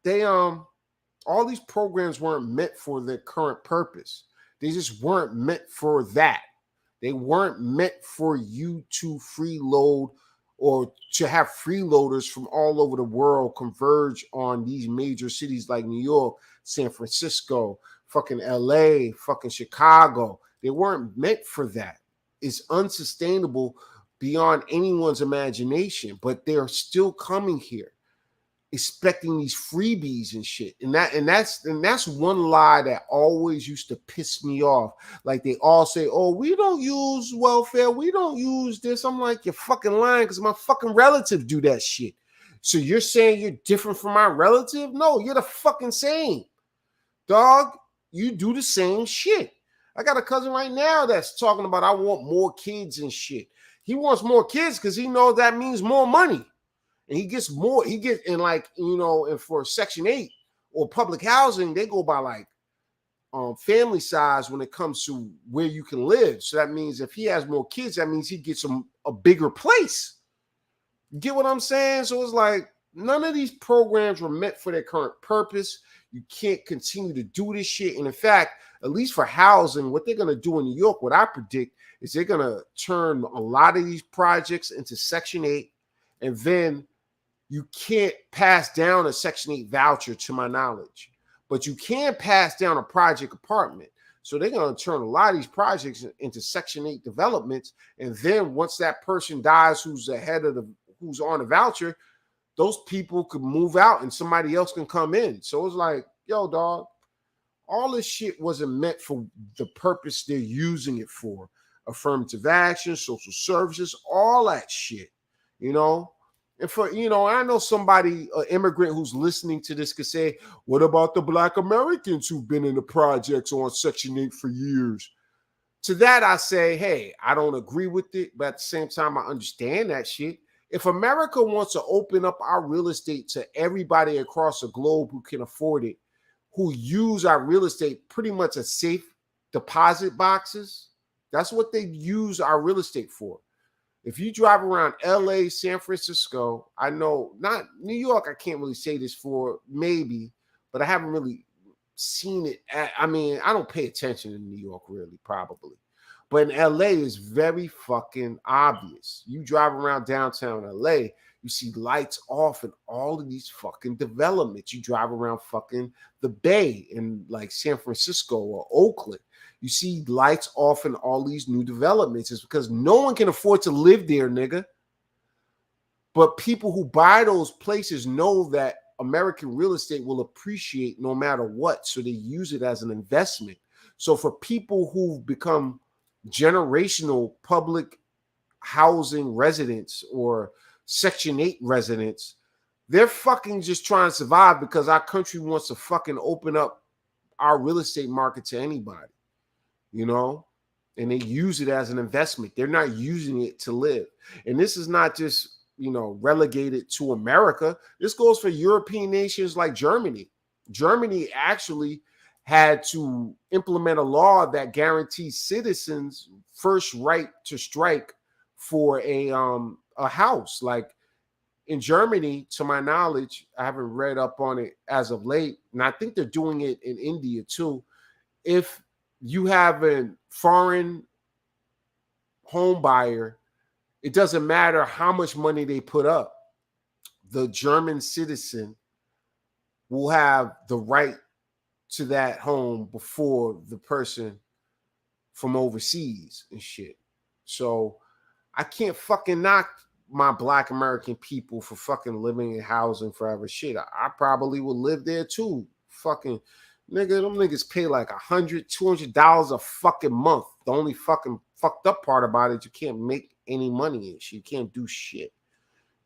they all these programs weren't meant for their current purpose. They just weren't meant for that. They weren't meant for you to freeload or to have freeloaders from all over the world converge on these major cities like New York, San Francisco, fucking LA, fucking Chicago. They weren't meant for that. It's unsustainable beyond anyone's imagination, but they're still coming here expecting these freebies and shit. And that's one lie that always used to piss me off. Like they all say, oh, we don't use welfare, we don't use this. I'm like, you're fucking lying, because my fucking relative do that shit. So you're saying you're different from my relative? No, you're the fucking same. Dog, you do the same shit. I got a cousin right now that's talking about I want more kids and shit. He wants more kids because he knows that means more money. And he gets more, and like, you know, and for Section 8 or public housing, they go by like family size when it comes to where you can live. So that means if he has more kids, that means he gets a bigger place. You get what I'm saying? So it's like none of these programs were meant for their current purpose. You can't continue to do this shit. And in fact, at least for housing, what they're going to do in New York, what I predict is they're going to turn a lot of these projects into Section 8, and then you can't pass down a Section 8 voucher, to my knowledge, but you can pass down a project apartment. So they're going to turn a lot of these projects into Section 8 developments. And then once that person dies, who's on the voucher, those people could move out and somebody else can come in. So it's like, yo, dog, all this shit wasn't meant for the purpose they're using it for. Affirmative action, social services, all that shit, you know? And for, you know, I know somebody, an immigrant who's listening to this could say, what about the Black Americans who've been in the projects on Section 8 for years? To that, I say, hey, I don't agree with it, but at the same time, I understand that shit. If America wants to open up our real estate to everybody across the globe who can afford it, who use our real estate pretty much as safe deposit boxes, that's what they use our real estate for. If you drive around LA, San Francisco, I know, not New York, I can't really say this for, maybe, but I haven't really seen it. I mean, I don't pay attention in New York, really, probably. But in LA, it's very fucking obvious. You drive around downtown LA, you see lights off in all of these fucking developments. You drive around fucking the Bay in like San Francisco or Oakland, you see lights off in all these new developments. It's because no one can afford to live there, nigga. But people who buy those places know that American real estate will appreciate no matter what. So they use it as an investment. So for people who've become generational public housing residents or Section 8 residents, they're fucking just trying to survive because our country wants to fucking open up our real estate market to anybody. You know, and they use it as an investment. They're not using it to live. And this is not just, you know, relegated to America. This goes for European nations like Germany. Germany actually had to implement a law that guarantees citizens first right to strike for a house. Like in Germany, to my knowledge, I haven't read up on it as of late, and I think they're doing it in India too. If you have a foreign home buyer, it doesn't matter how much money they put up. The German citizen will have the right to that home before the person from overseas and shit. So I can't fucking knock my Black American people for fucking living in housing forever. Shit, I probably would live there too. Fucking nigga, them niggas pay like $100, $200 a fucking month. The only fucking fucked up part about it, you can't make any money in shit. You can't do shit.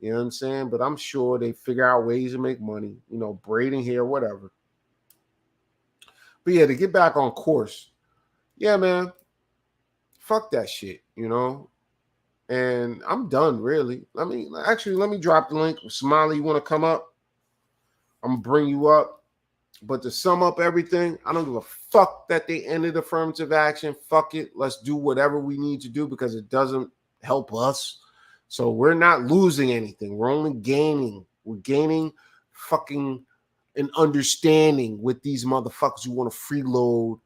You know what I'm saying? But I'm sure they figure out ways to make money, you know, braiding hair, whatever. But yeah, to get back on course, yeah, man, fuck that shit, you know? And I'm done, really. Let me drop the link. Smiley, you want to come up? I'm going to bring you up. But to sum up everything, I don't give a fuck that they ended affirmative action. Fuck it. Let's do whatever we need to do because it doesn't help us. So we're not losing anything. We're only gaining. We're gaining fucking an understanding with these motherfuckers who want to freeload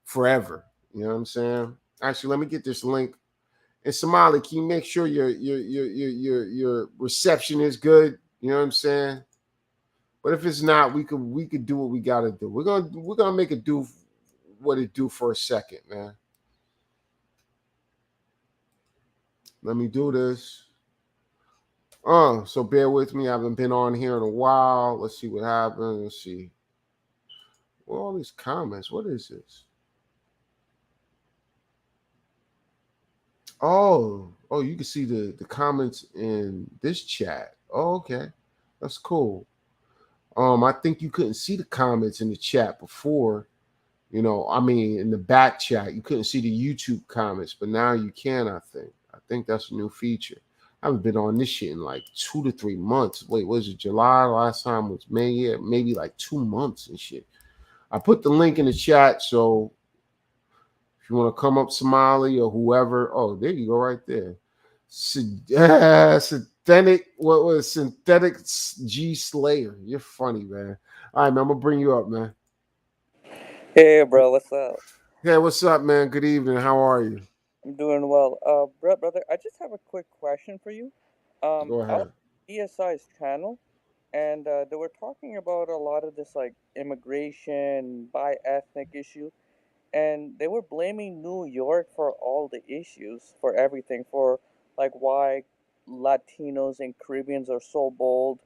forever. You know what I'm saying? Actually, let me get this link. And Somali, can you make sure your reception is good? You know what I'm saying? But if it's not, we could do what we gotta do. We're gonna make it do what it do for a second, man. Let me do this. So bear with me. I haven't been on here in a while. Let's see what happens. Let's see. Well, all these comments. What is this? Oh, you can see the comments in this chat. Oh, okay. That's cool. I think you couldn't see the comments in the chat before. You know, I mean, in the back chat, you couldn't see the YouTube comments, but now you can, I think. I think that's a new feature. I haven't been on this shit in like 2 to 3 months. Wait, was it July? Last time was May, yeah, maybe like 2 months and shit. I put the link in the chat, so if you want to come up, Somali or whoever, oh, there you go, right there. Synthetic, what was Synthetic G Slayer? You're funny, man. All right, man, I'm gonna bring you up, man. Hey, bro, what's up? Hey, what's up, man? Good evening. How are you? I'm doing well. Brother, I just have a quick question for you. Go I was ahead. on ESI's channel, and they were talking about a lot of this like immigration, bi-ethnic issue, and they were blaming New York for all the issues, for everything, for like why Latinos and Caribbeans are so bold,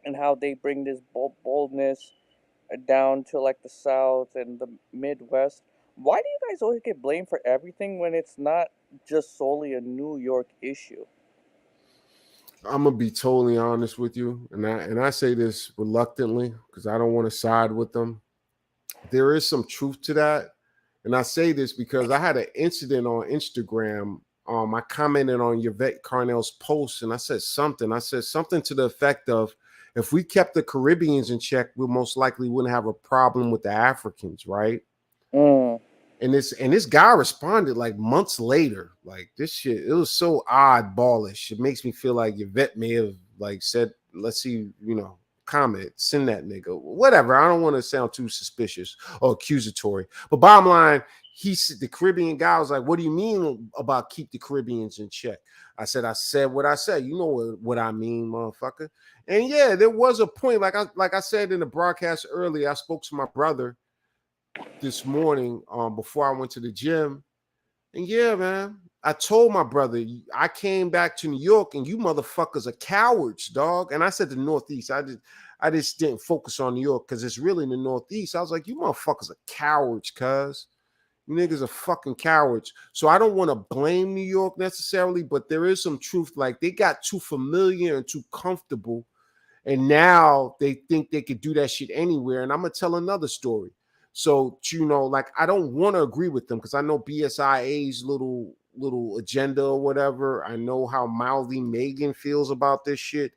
and how they bring this boldness down to like the South and the Midwest. Why do you guys always get blamed for everything when it's not just solely a New York issue? I'm gonna be totally honest with you, and I say this reluctantly because I don't want to side with them. There is some truth to that, and I say this because I had an incident on Instagram. I commented on Yvette Carnell's post, and I said something. I said something to the effect of, "If we kept the Caribbeans in check, we most likely wouldn't have a problem with the Africans, right?" Mm, And this guy responded like months later. Like this shit, it was so oddballish. It makes me feel like Yvette may have like said, let's see, comment, send that nigga. Whatever. I don't want to sound too suspicious or accusatory. But bottom line, he said the Caribbean guy was like, what do you mean about keep the Caribbeans in check? I said what I said. You know what I mean, motherfucker. And yeah, there was a point, like I said in the broadcast earlier, I spoke to my brother this morning before I went to the gym. And yeah, man, I told my brother, I came back to New York and you motherfuckers are cowards, dog. And I said the Northeast. I just didn't focus on New York because it's really in the Northeast. I was like, you motherfuckers are cowards, cuz. You niggas are fucking cowards. So I don't want to blame New York necessarily, but there is some truth. Like they got too familiar and too comfortable. And now they think they could do that shit anywhere. And I'm going to tell another story. So, like I don't want to agree with them because I know BSIA's little agenda or whatever. I know how mouthy Megan feels about this shit.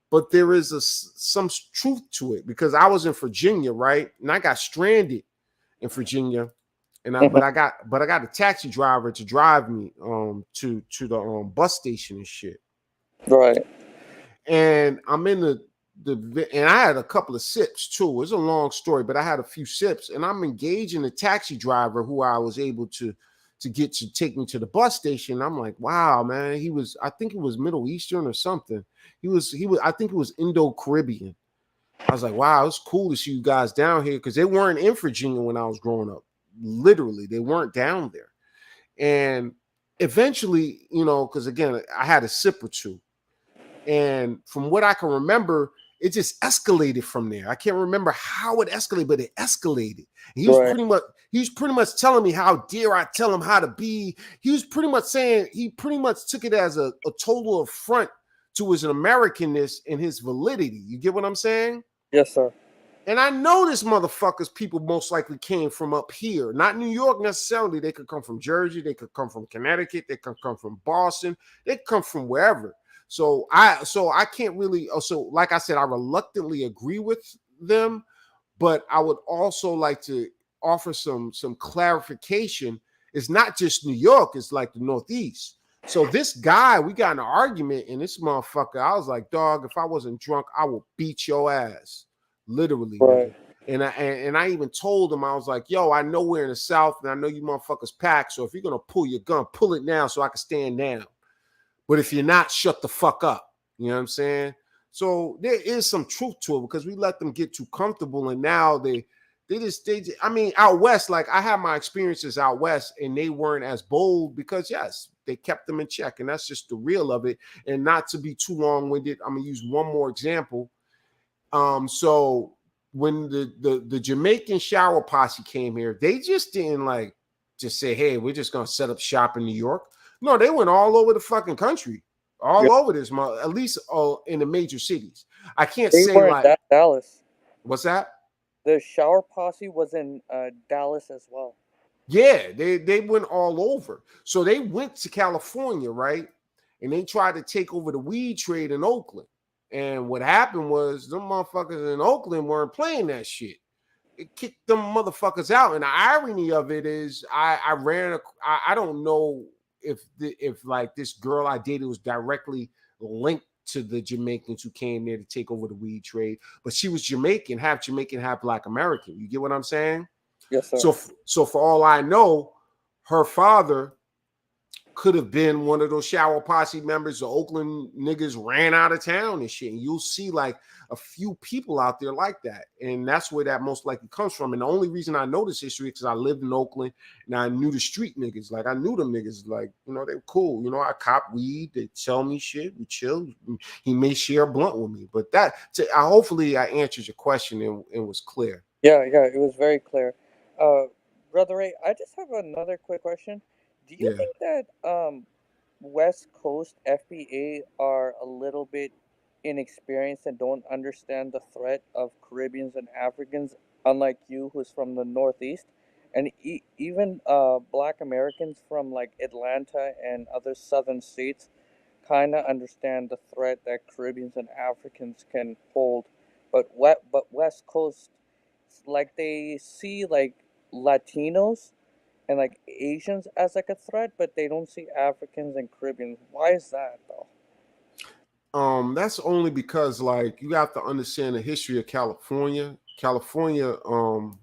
But there is some truth to it because I was in Virginia, right? And I got stranded in Virginia. And but I got a taxi driver to drive me to the bus station and shit. right. And I'm in and I had a couple of sips too. It was a long story, but I had a few sips, and I'm engaging the taxi driver who I was able to get to take me to the bus station. I'm like, wow, man, I think he was Middle Eastern or something. I think it was Indo-Caribbean. I was like, wow, it's cool to see you guys down here because they weren't in Virginia when I was growing up. Literally, they weren't down there. And eventually, because again, I had a sip or two. And from what I can remember, it just escalated from there. I can't remember how it escalated, but it escalated. And he was pretty much telling me how dare I tell him how to be. He was pretty much saying he pretty much took it as a total affront to his Americanness and his validity. You get what I'm saying? Yes, sir. And I know this motherfuckers people most likely came from up here, not New York necessarily. They could come from Jersey, they could come from Connecticut, they could come from Boston, they could come from wherever. So I can't really. So like I said, I reluctantly agree with them, But I would also like to offer some clarification. It's not just New York, it's like the Northeast. So this guy, we got in an argument, and this motherfucker, I was like, dog, if I wasn't drunk, I would beat your ass. Literally, Right. nigga. And I even told him, I was like, yo, I know we're in the South, and I know you motherfuckers pack. So if you're gonna pull your gun, pull it now so I can stand down. But if you're not, shut the fuck up. You know what I'm saying? So there is some truth to it because we let them get too comfortable, and now they just I mean, out west, like I had my experiences out west, and they weren't as bold because yes, they kept them in check, and that's just the real of it. And not to be too long-winded, I'm gonna use one more example. So when the Jamaican shower posse came here, they just didn't like just say, hey, we're just gonna set up shop in New York. No, they went all over the fucking country, all over this, at least in the major cities. I can't They say were in like Dallas. what's that? The shower posse was in Dallas as well. Yeah, they went all over. So they went to California, right? And they tried to take over the weed trade in Oakland. And what happened was them motherfuckers in Oakland weren't playing that shit. It kicked them motherfuckers out. And the irony of it is I don't know if like this girl I dated was directly linked to the Jamaicans who came there to take over the weed trade, but she was Jamaican, half Black American. You get what I'm saying? Yes, sir. So for all I know, her father could have been one of those shower posse members. The Oakland niggas ran out of town and shit. And you'll see like a few people out there like that. And that's where that most likely comes from. And the only reason I know this history is because I lived in Oakland and I knew the street niggas. Like I knew them niggas, like, you know, they were cool. You know, I cop weed, they tell me shit, we chill. He may share a blunt with me. But hopefully I answered your question and was clear. Yeah, it was very clear. Brother Ray, I just have another quick question. Do you think that West Coast FBA are a little bit inexperienced and don't understand the threat of Caribbeans and Africans, unlike you, who's from the Northeast, and even Black Americans from like Atlanta and other southern states, kind of understand the threat that Caribbeans and Africans can hold, but West Coast, like they see like Latinos and like Asians as like a threat, but they don't see Africans and Caribbeans. Why is that though? That's only because like you have to understand the history of California. Well,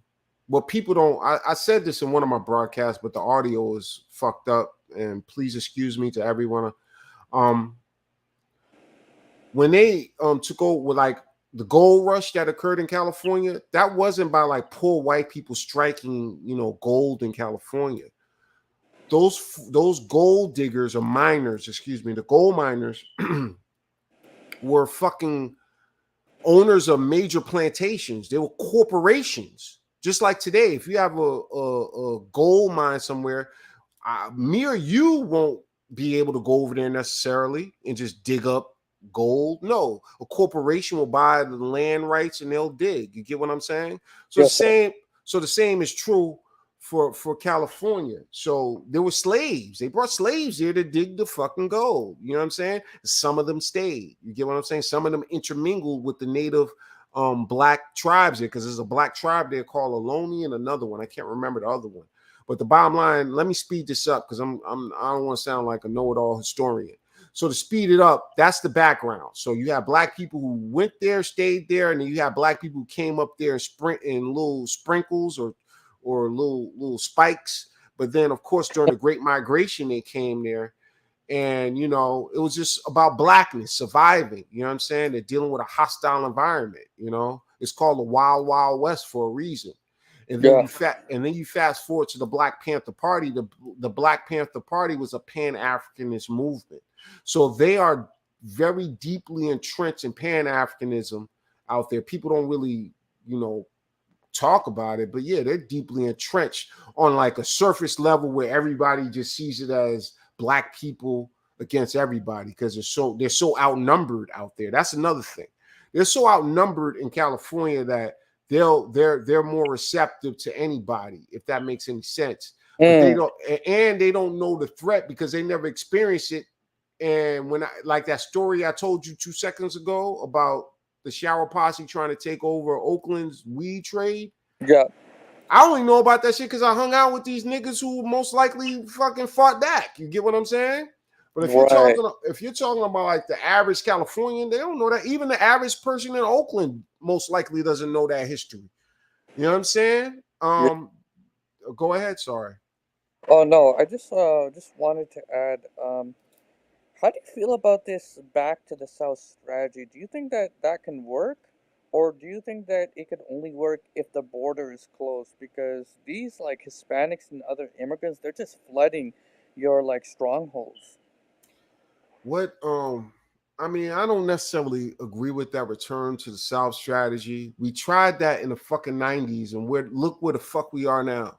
people don't. I said this in one of my broadcasts, but the audio is fucked up. And please excuse me to everyone. When they took over with like the gold rush that occurred in California, that wasn't by like poor white people striking, you know, gold in California. Those gold diggers or miners, excuse me, the gold miners were fucking owners of major plantations. They were corporations. Just like today, if you have a gold mine somewhere, me or you won't be able to go over there necessarily and just dig up gold. No, a corporation will buy the land rights and they'll dig. You get what I'm saying? So Yes, the same is true for California. So there were slaves. They brought slaves here to dig the fucking gold. You know what I'm saying? Some of them stayed. You get what I'm saying? Some of them intermingled with the native black tribes there, because there's a black tribe there called Ohlone and another one. I can't remember the other one. But the bottom line, let me speed this up because I don't want to sound like a know-it-all historian. So to speed it up, that's the background. So you have black people who went there, stayed there, and then you have black people who came up there and sprint in little sprinkles or little spikes. But then, of course, during the Great Migration, they came there. And, you know, it was just about blackness, surviving. You know what I'm saying? They're dealing with a hostile environment. You know, it's called the Wild Wild West for a reason. And then you fast forward to the Black Panther Party. The Black Panther Party was a Pan-Africanist movement. So they are very deeply entrenched in Pan-Africanism out there. People don't really, you know, talk about it, but yeah, they're deeply entrenched on like a surface level where everybody just sees it as black people against everybody because they're so outnumbered out there. That's another thing. They're so outnumbered in California that they're more receptive to anybody, if that makes any sense. But they don't know the threat because they never experienced it. And when I like that story I told you 2 seconds ago about the shower posse trying to take over Oakland's weed trade. Yeah. I only know about that shit because I hung out with these niggas who most likely fucking fought back. You get what I'm saying? But if you're talking about like the average Californian, they don't know that. Even the average person in Oakland most likely doesn't know that history. You know what I'm saying? Go ahead. Sorry. Oh no, I just wanted to add. How do you feel about this back to the South strategy? Do you think that that can work, or do you think that it could only work if the border is closed? Because these like Hispanics and other immigrants, they're just flooding your like strongholds. What I mean, I don't necessarily agree with that return to the South strategy. We tried that in the fucking 90s, and look where the fuck we are now.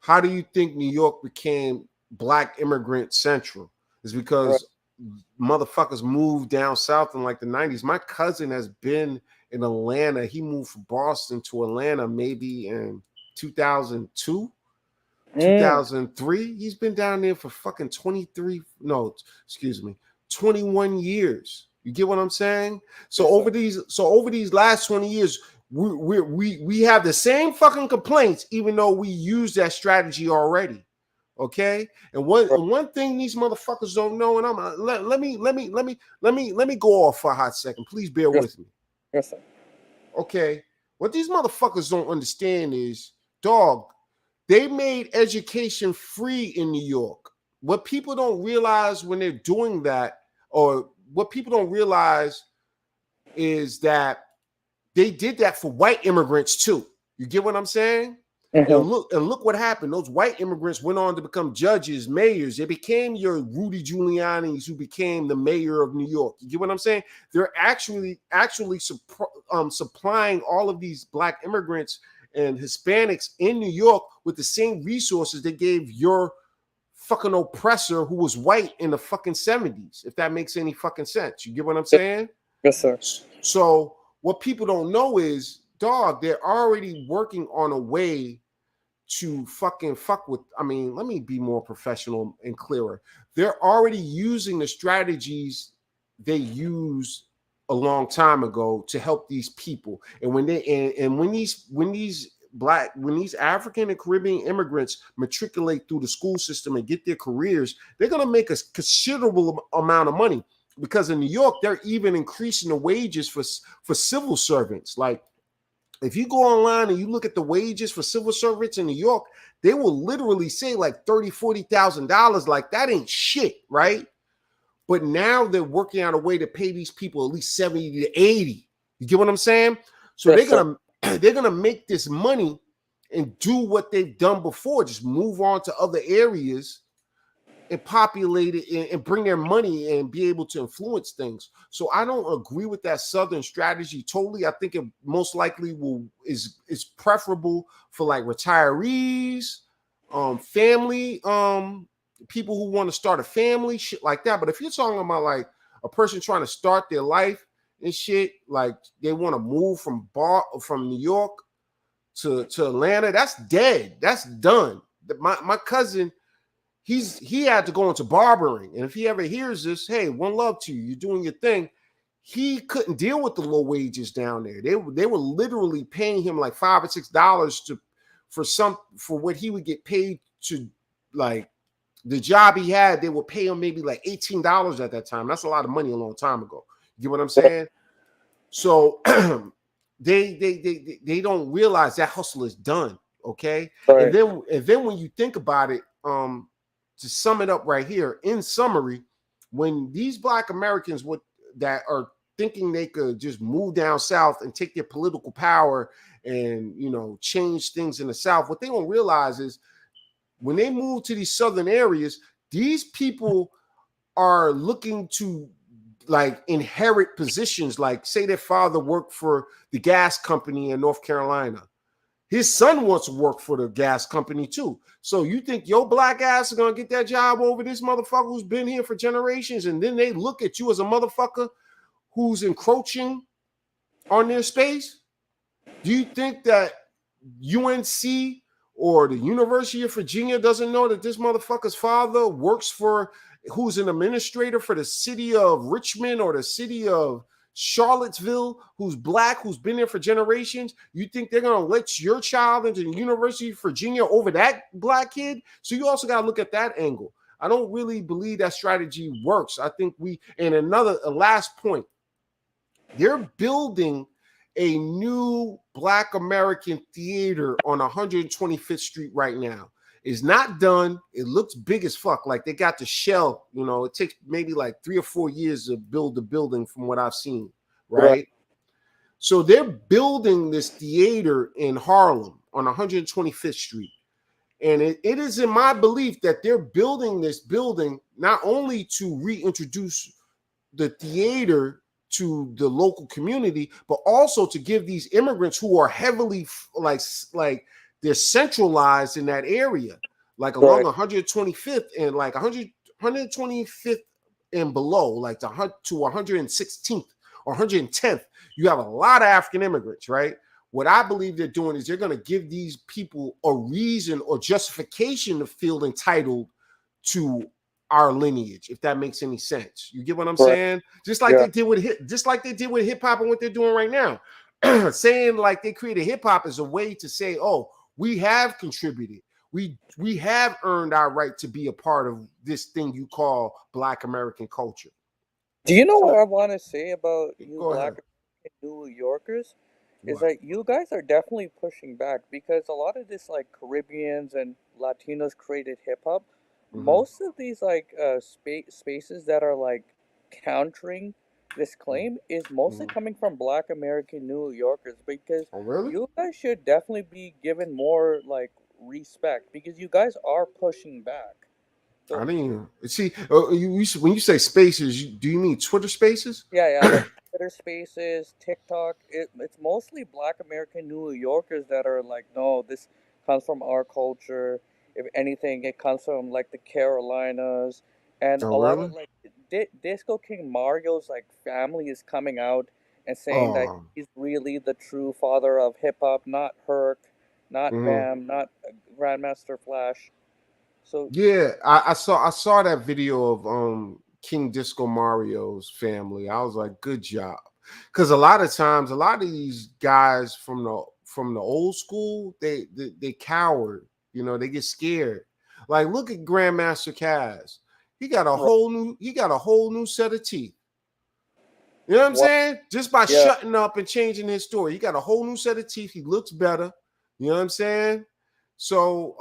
How do you think New York became black immigrant central? It's because motherfuckers moved down south in like the 90s. My cousin has been in Atlanta. He moved from Boston to Atlanta maybe in 2002. 2003. He's been down there for fucking 21 years. You get what I'm saying? So over these last 20 years, we have the same fucking complaints, even though we use that strategy already. Okay, and one thing these motherfuckers don't know, and let me go off for a hot second. Please bear with me. Yes, sir. Okay, what these motherfuckers don't understand is, dog, they made education free in New York. What people don't realize when they're doing that, or what people don't realize, is that they did that for white immigrants too. You get what I'm saying? Mm-hmm. And look what happened. Those white immigrants went on to become judges, mayors. They became your Rudy Giuliani's, who became the mayor of New York. You get what I'm saying? They're actually supplying all of these black immigrants and Hispanics in New York with the same resources they gave your fucking oppressor who was white in the fucking 70s, if that makes any fucking sense. You get what I'm saying? Yes, sir. So what people don't know is, dog, they're already working on a way to fucking fuck with. I mean, let me be more professional and clearer. They're already using the strategies they used a long time ago to help these people. And when these African and Caribbean immigrants matriculate through the school system and get their careers, they're going to make a considerable amount of money, because in New York, they're even increasing the wages for civil servants. Like, if you go online and you look at the wages for civil servants in New York, they will literally say like $30,000, $40,000. Like, that ain't shit, right? But now they're working out a way to pay these people at least 70 to 80. You get what I'm saying? So they're gonna make this money and do what they've done before, just move on to other areas and populate it and bring their money and be able to influence things. So I don't agree with that Southern strategy totally. I think it most likely is preferable for like retirees, family, people who want to start a family, shit like that. But if you're talking about like a person trying to start their life and shit, like they want to move from New York to Atlanta, that's dead. That's done. My cousin, he had to go into barbering, and if he ever hears this, hey, one love to you, you're doing your thing. He couldn't deal with the low wages down there. They were literally paying him like $5 or $6 for what he would get paid to, like, the job he had. They would pay him maybe like $18 at that time. That's a lot of money a long time ago. You get what I'm saying? So they don't realize that hustle is done. Okay, right. And then when you think about it, to sum it up right here, in summary, when these Black Americans that are thinking they could just move down south and take their political power and, you know, change things in the South, what they don't realize is when they move to these southern areas, these people are looking to like inherit positions. Like, say their father worked for the gas company in North Carolina. His son wants to work for the gas company too. So you think your black ass is going to get that job over this motherfucker who's been here for generations, and then they look at you as a motherfucker who's encroaching on their space? Do you think that UNC or the University of Virginia doesn't know that this motherfucker's father works for, who's an administrator for the city of Richmond or the city of Charlottesville, who's black, who's been there for generations, you think they're going to let your child into the University of Virginia over that black kid? So you also got to look at that angle. I don't really believe that strategy works. I think a last point, they're building a new Black American theater on 125th Street right now. It's not done. It looks big as fuck. Like they got the shell, it takes maybe like 3 or 4 years to build the building from what I've seen, right? So they're building this theater in Harlem on 125th Street. And it is in my belief that they're building this building not only to reintroduce the theater to the local community, but also to give these immigrants who are heavily like they're centralized in that area, like along 125th and like 125th and below, like to 116th or 110th. You have a lot of African immigrants, right? What I believe they're doing is they're going to give these people a reason or justification to feel entitled to our lineage, if that makes any sense. You get what I'm saying? Just like they did with hip hop and what they're doing right now. Saying like they created hip hop as a way to say, oh, we have contributed. We have earned our right to be a part of this thing you call Black American culture. Do you know what I want to say about you Go Black ahead. New Yorkers? Is What? that you guys are definitely pushing back because a lot of this like Caribbeans and Latinos created hip hop. Most of these like spaces that are like countering this claim is mostly coming from Black American New Yorkers because Oh, really? you guys should definitely be given more like respect because you guys are pushing back. I So didn't even see. When you say spaces, do you mean Twitter Spaces? yeah, like Twitter Spaces, TikTok. It's mostly Black American New Yorkers that are like, no, this comes from our culture. If anything, it comes from like the Carolinas, and Oh, a lot of really? like Disco King Mario's like family is coming out and saying that Oh, he's really the true father of hip hop, not Herc, not mhm. Bam, not Grandmaster Flash. So Yeah, I saw that video of King Disco Mario's family. I was like, good job. Because a lot of times, a lot of these guys from the old school, they coward, they get scared. Like, look at Grandmaster Caz. He got a whole new set of teeth. You know what I'm what? saying? Just by Yeah, shutting up and changing his story. He got a whole new set of teeth. He looks better. You know what I'm saying? So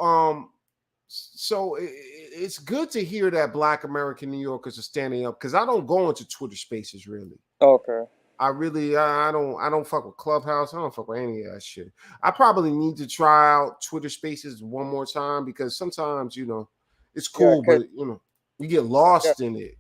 it's good to hear that Black American New Yorkers are standing up because I don't go into Twitter Spaces really. okay. I don't fuck with Clubhouse. I don't fuck with any of that shit. I probably need to try out Twitter Spaces one more time because sometimes it's Yeah, cool, cause but you get yeah. lost in it.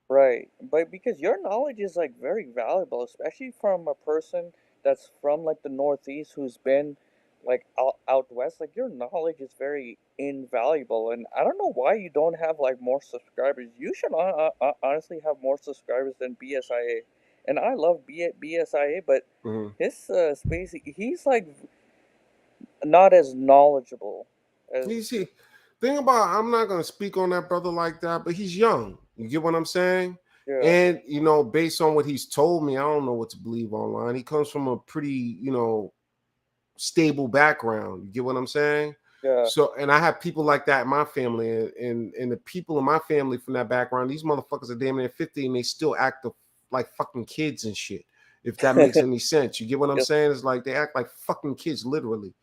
Right, but because your knowledge is like very valuable, especially from a person that's from like the Northeast who's been like out west, like your knowledge is very invaluable, and I don't know why you don't have like more subscribers. You should honestly have more subscribers than BSIA, and I love BSIA, but Mhm. his space he's like not as knowledgeable You as see, thing about I'm not gonna speak on that brother like that, but he's young. You get what I'm saying? yeah, And based on what he's told me, I don't know what to believe online. He comes from a pretty, stable background. You get what I'm saying? yeah, So, and I have people like that in my family, and the people in my family from that background, these motherfuckers are damn near 50 and they still act like fucking kids and shit. If that makes any sense, you get what I'm yes, saying? It's like they act like fucking kids, literally.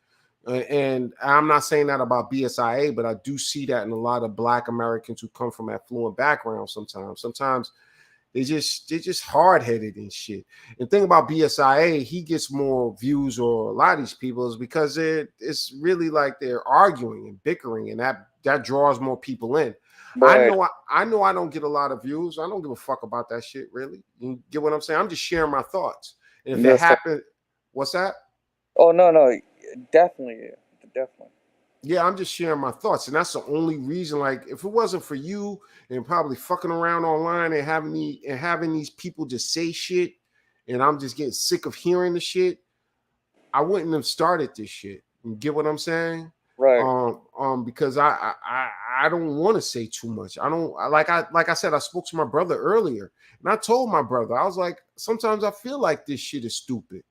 And I'm not saying that about BSIA, but I do see that in a lot of Black Americans who come from affluent backgrounds. Sometimes they're just hard headed and shit. And thing about BSIA, he gets more views, or a lot of these people, is because it's really like they're arguing and bickering, and that draws more people in. right, I know I don't get a lot of views. I don't give a fuck about that shit, really. You get what I'm saying? I'm just sharing my thoughts. And if it yes. happened, what's that? Oh no, definitely, definitely. Yeah, I'm just sharing my thoughts, and that's the only reason. Like, if it wasn't for you and probably fucking around online and having these people just say shit, and I'm just getting sick of hearing the shit, I wouldn't have started this shit. You get what I'm saying? Right. Because I don't want to say too much. Like I said, I spoke to my brother earlier, and I told my brother, I was like, sometimes I feel like this shit is stupid.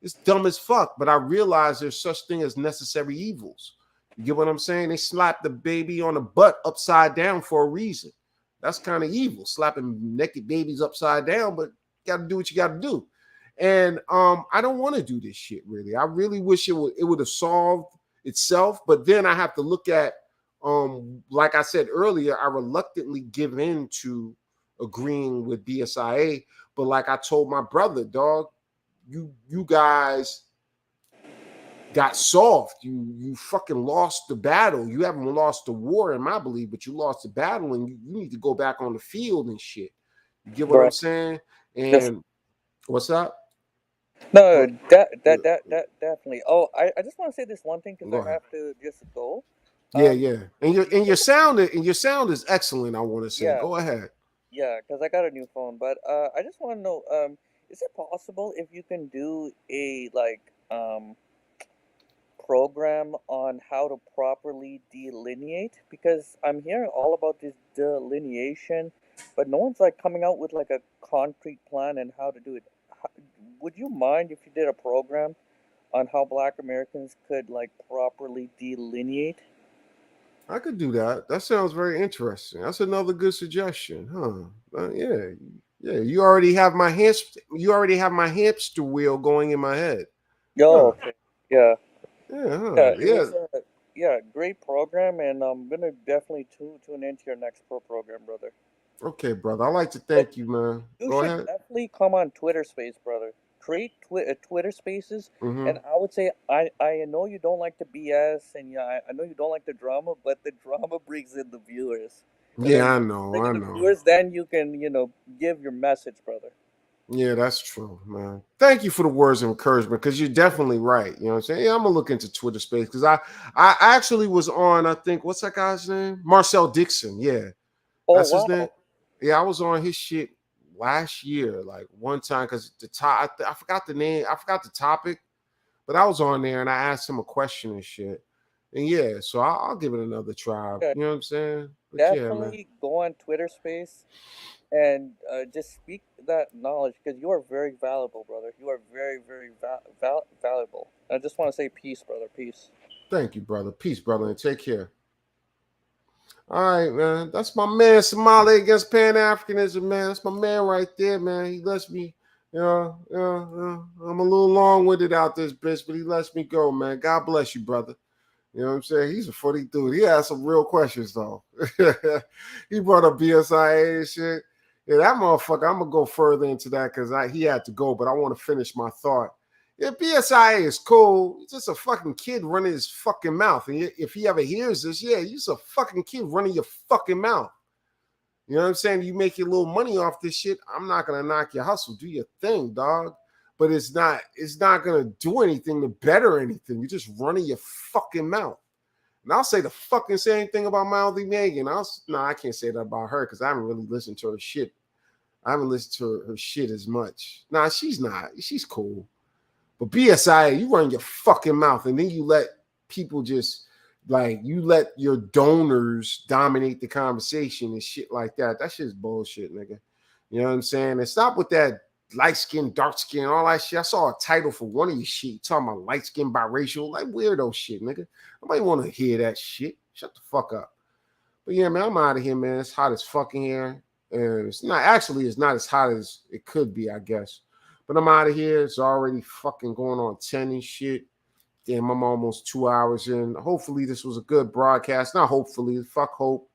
It's dumb as fuck, but I realize there's such thing as necessary evils. You get what I'm saying? They slapped the baby on the butt upside down for a reason. That's kind of evil, slapping naked babies upside down, but you got to do what you got to do. And I don't want to do this shit, really. I really wish it would have solved itself, but then I have to look at, like I said earlier, I reluctantly give in to agreeing with BSIA, but like I told my brother, dog, you guys got soft. You fucking lost the battle. You haven't lost the war, in my belief, but you lost the battle, and you need to go back on the field and shit. You get what I'm saying? And what's up? No, definitely. Oh, I just want to say this one thing because I have to just go. Yeah. And your sound is excellent, I want to say. Yeah. Go ahead. Yeah, because I got a new phone, but I just want to know, is it possible if you can do a program on how to properly delineate? Because I'm hearing all about this delineation, but no one's like coming out with like a concrete plan and how to do it. Would you mind if you did a program on how Black Americans could like properly delineate? I could do that. That sounds very interesting. That's another good suggestion, huh? Yeah. You already have my hamster wheel going in my head. Yo, okay. Yeah. Yeah, It was great program, and I'm gonna definitely tune into your next program, brother. Okay, brother. I'd like to thank you, man. You Go should ahead. definitely come on Twitter Space, brother. Create Twitter Spaces, Mm-hmm. and I would say I know you don't like the BS, and yeah, I know you don't like the drama, but the drama brings in the viewers. And Yeah, I then know. the viewers, then you can give your message, brother. Yeah, that's true, man. Thank you for the words of encouragement, because you're definitely right. You know what I'm saying? Yeah, I'm gonna look into Twitter Space, because I actually was on, I think, what's that guy's name? Marcel Dixon. Yeah, Oh that's his wow. name. Yeah, I was on his shit last year, like one time, because the top I forgot the name, I forgot the topic, but I was on there and I asked him a question and shit. And yeah, so I'll give it another try. Yeah, You know what I'm saying? But yeah, man. definitely go on Twitter Space and just speak that knowledge because you are very valuable, brother. You are very, very valuable. I just want to say peace, brother. Peace. Thank you, brother. Peace, brother, and take care. All right, man. That's my man, Somali against Pan Africanism, man. That's my man right there, man. He lets me, I'm a little long-winded out this bitch, but he lets me go, man. God bless you, brother. You know what I'm saying? He's a funny dude. He asked some real questions, though. He brought up BSIA and shit. Yeah, that motherfucker, I'm going to go further into that because he had to go, but I want to finish my thought. Yeah, BSIA is cool. He's just a fucking kid running his fucking mouth. And if he ever hears this, yeah, you're just a fucking kid running your fucking mouth. You know what I'm saying? You make your little money off this shit. I'm not going to knock your hustle. Do your thing, dog. But it's not going to do anything to better anything. You're just running your fucking mouth. And I'll say the fucking same thing about Mouthy Megan. I can't say that about her because I haven't really listened to her shit. I haven't listened to her shit as much. Nah, she's not. She's cool. But BSIA, you run your fucking mouth and then you let people just, like, you let your donors dominate the conversation and shit like that. That shit's bullshit, nigga. You know what I'm saying? And stop with that light skin, dark skin, all that shit. I saw a title for one of your shit talking about light skin, biracial, like weirdo shit, nigga. Nobody want to hear that shit. Shut the fuck up. But yeah, man, I'm out of here, man. It's hot as fucking here. And it's not as hot as it could be, I guess. But I'm out of here. It's already fucking going on 10 and shit. Damn, I'm almost 2 hours in. Hopefully this was a good broadcast. Not hopefully. Fuck hope.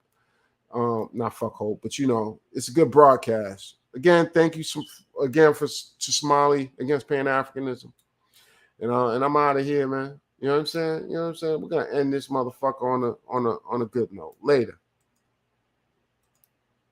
Not fuck hope, but it's a good broadcast. Again, thank you to Somali against Pan-Africanism. And I'm out of here, man. You know what I'm saying? We're gonna end this motherfucker on a good note. Later.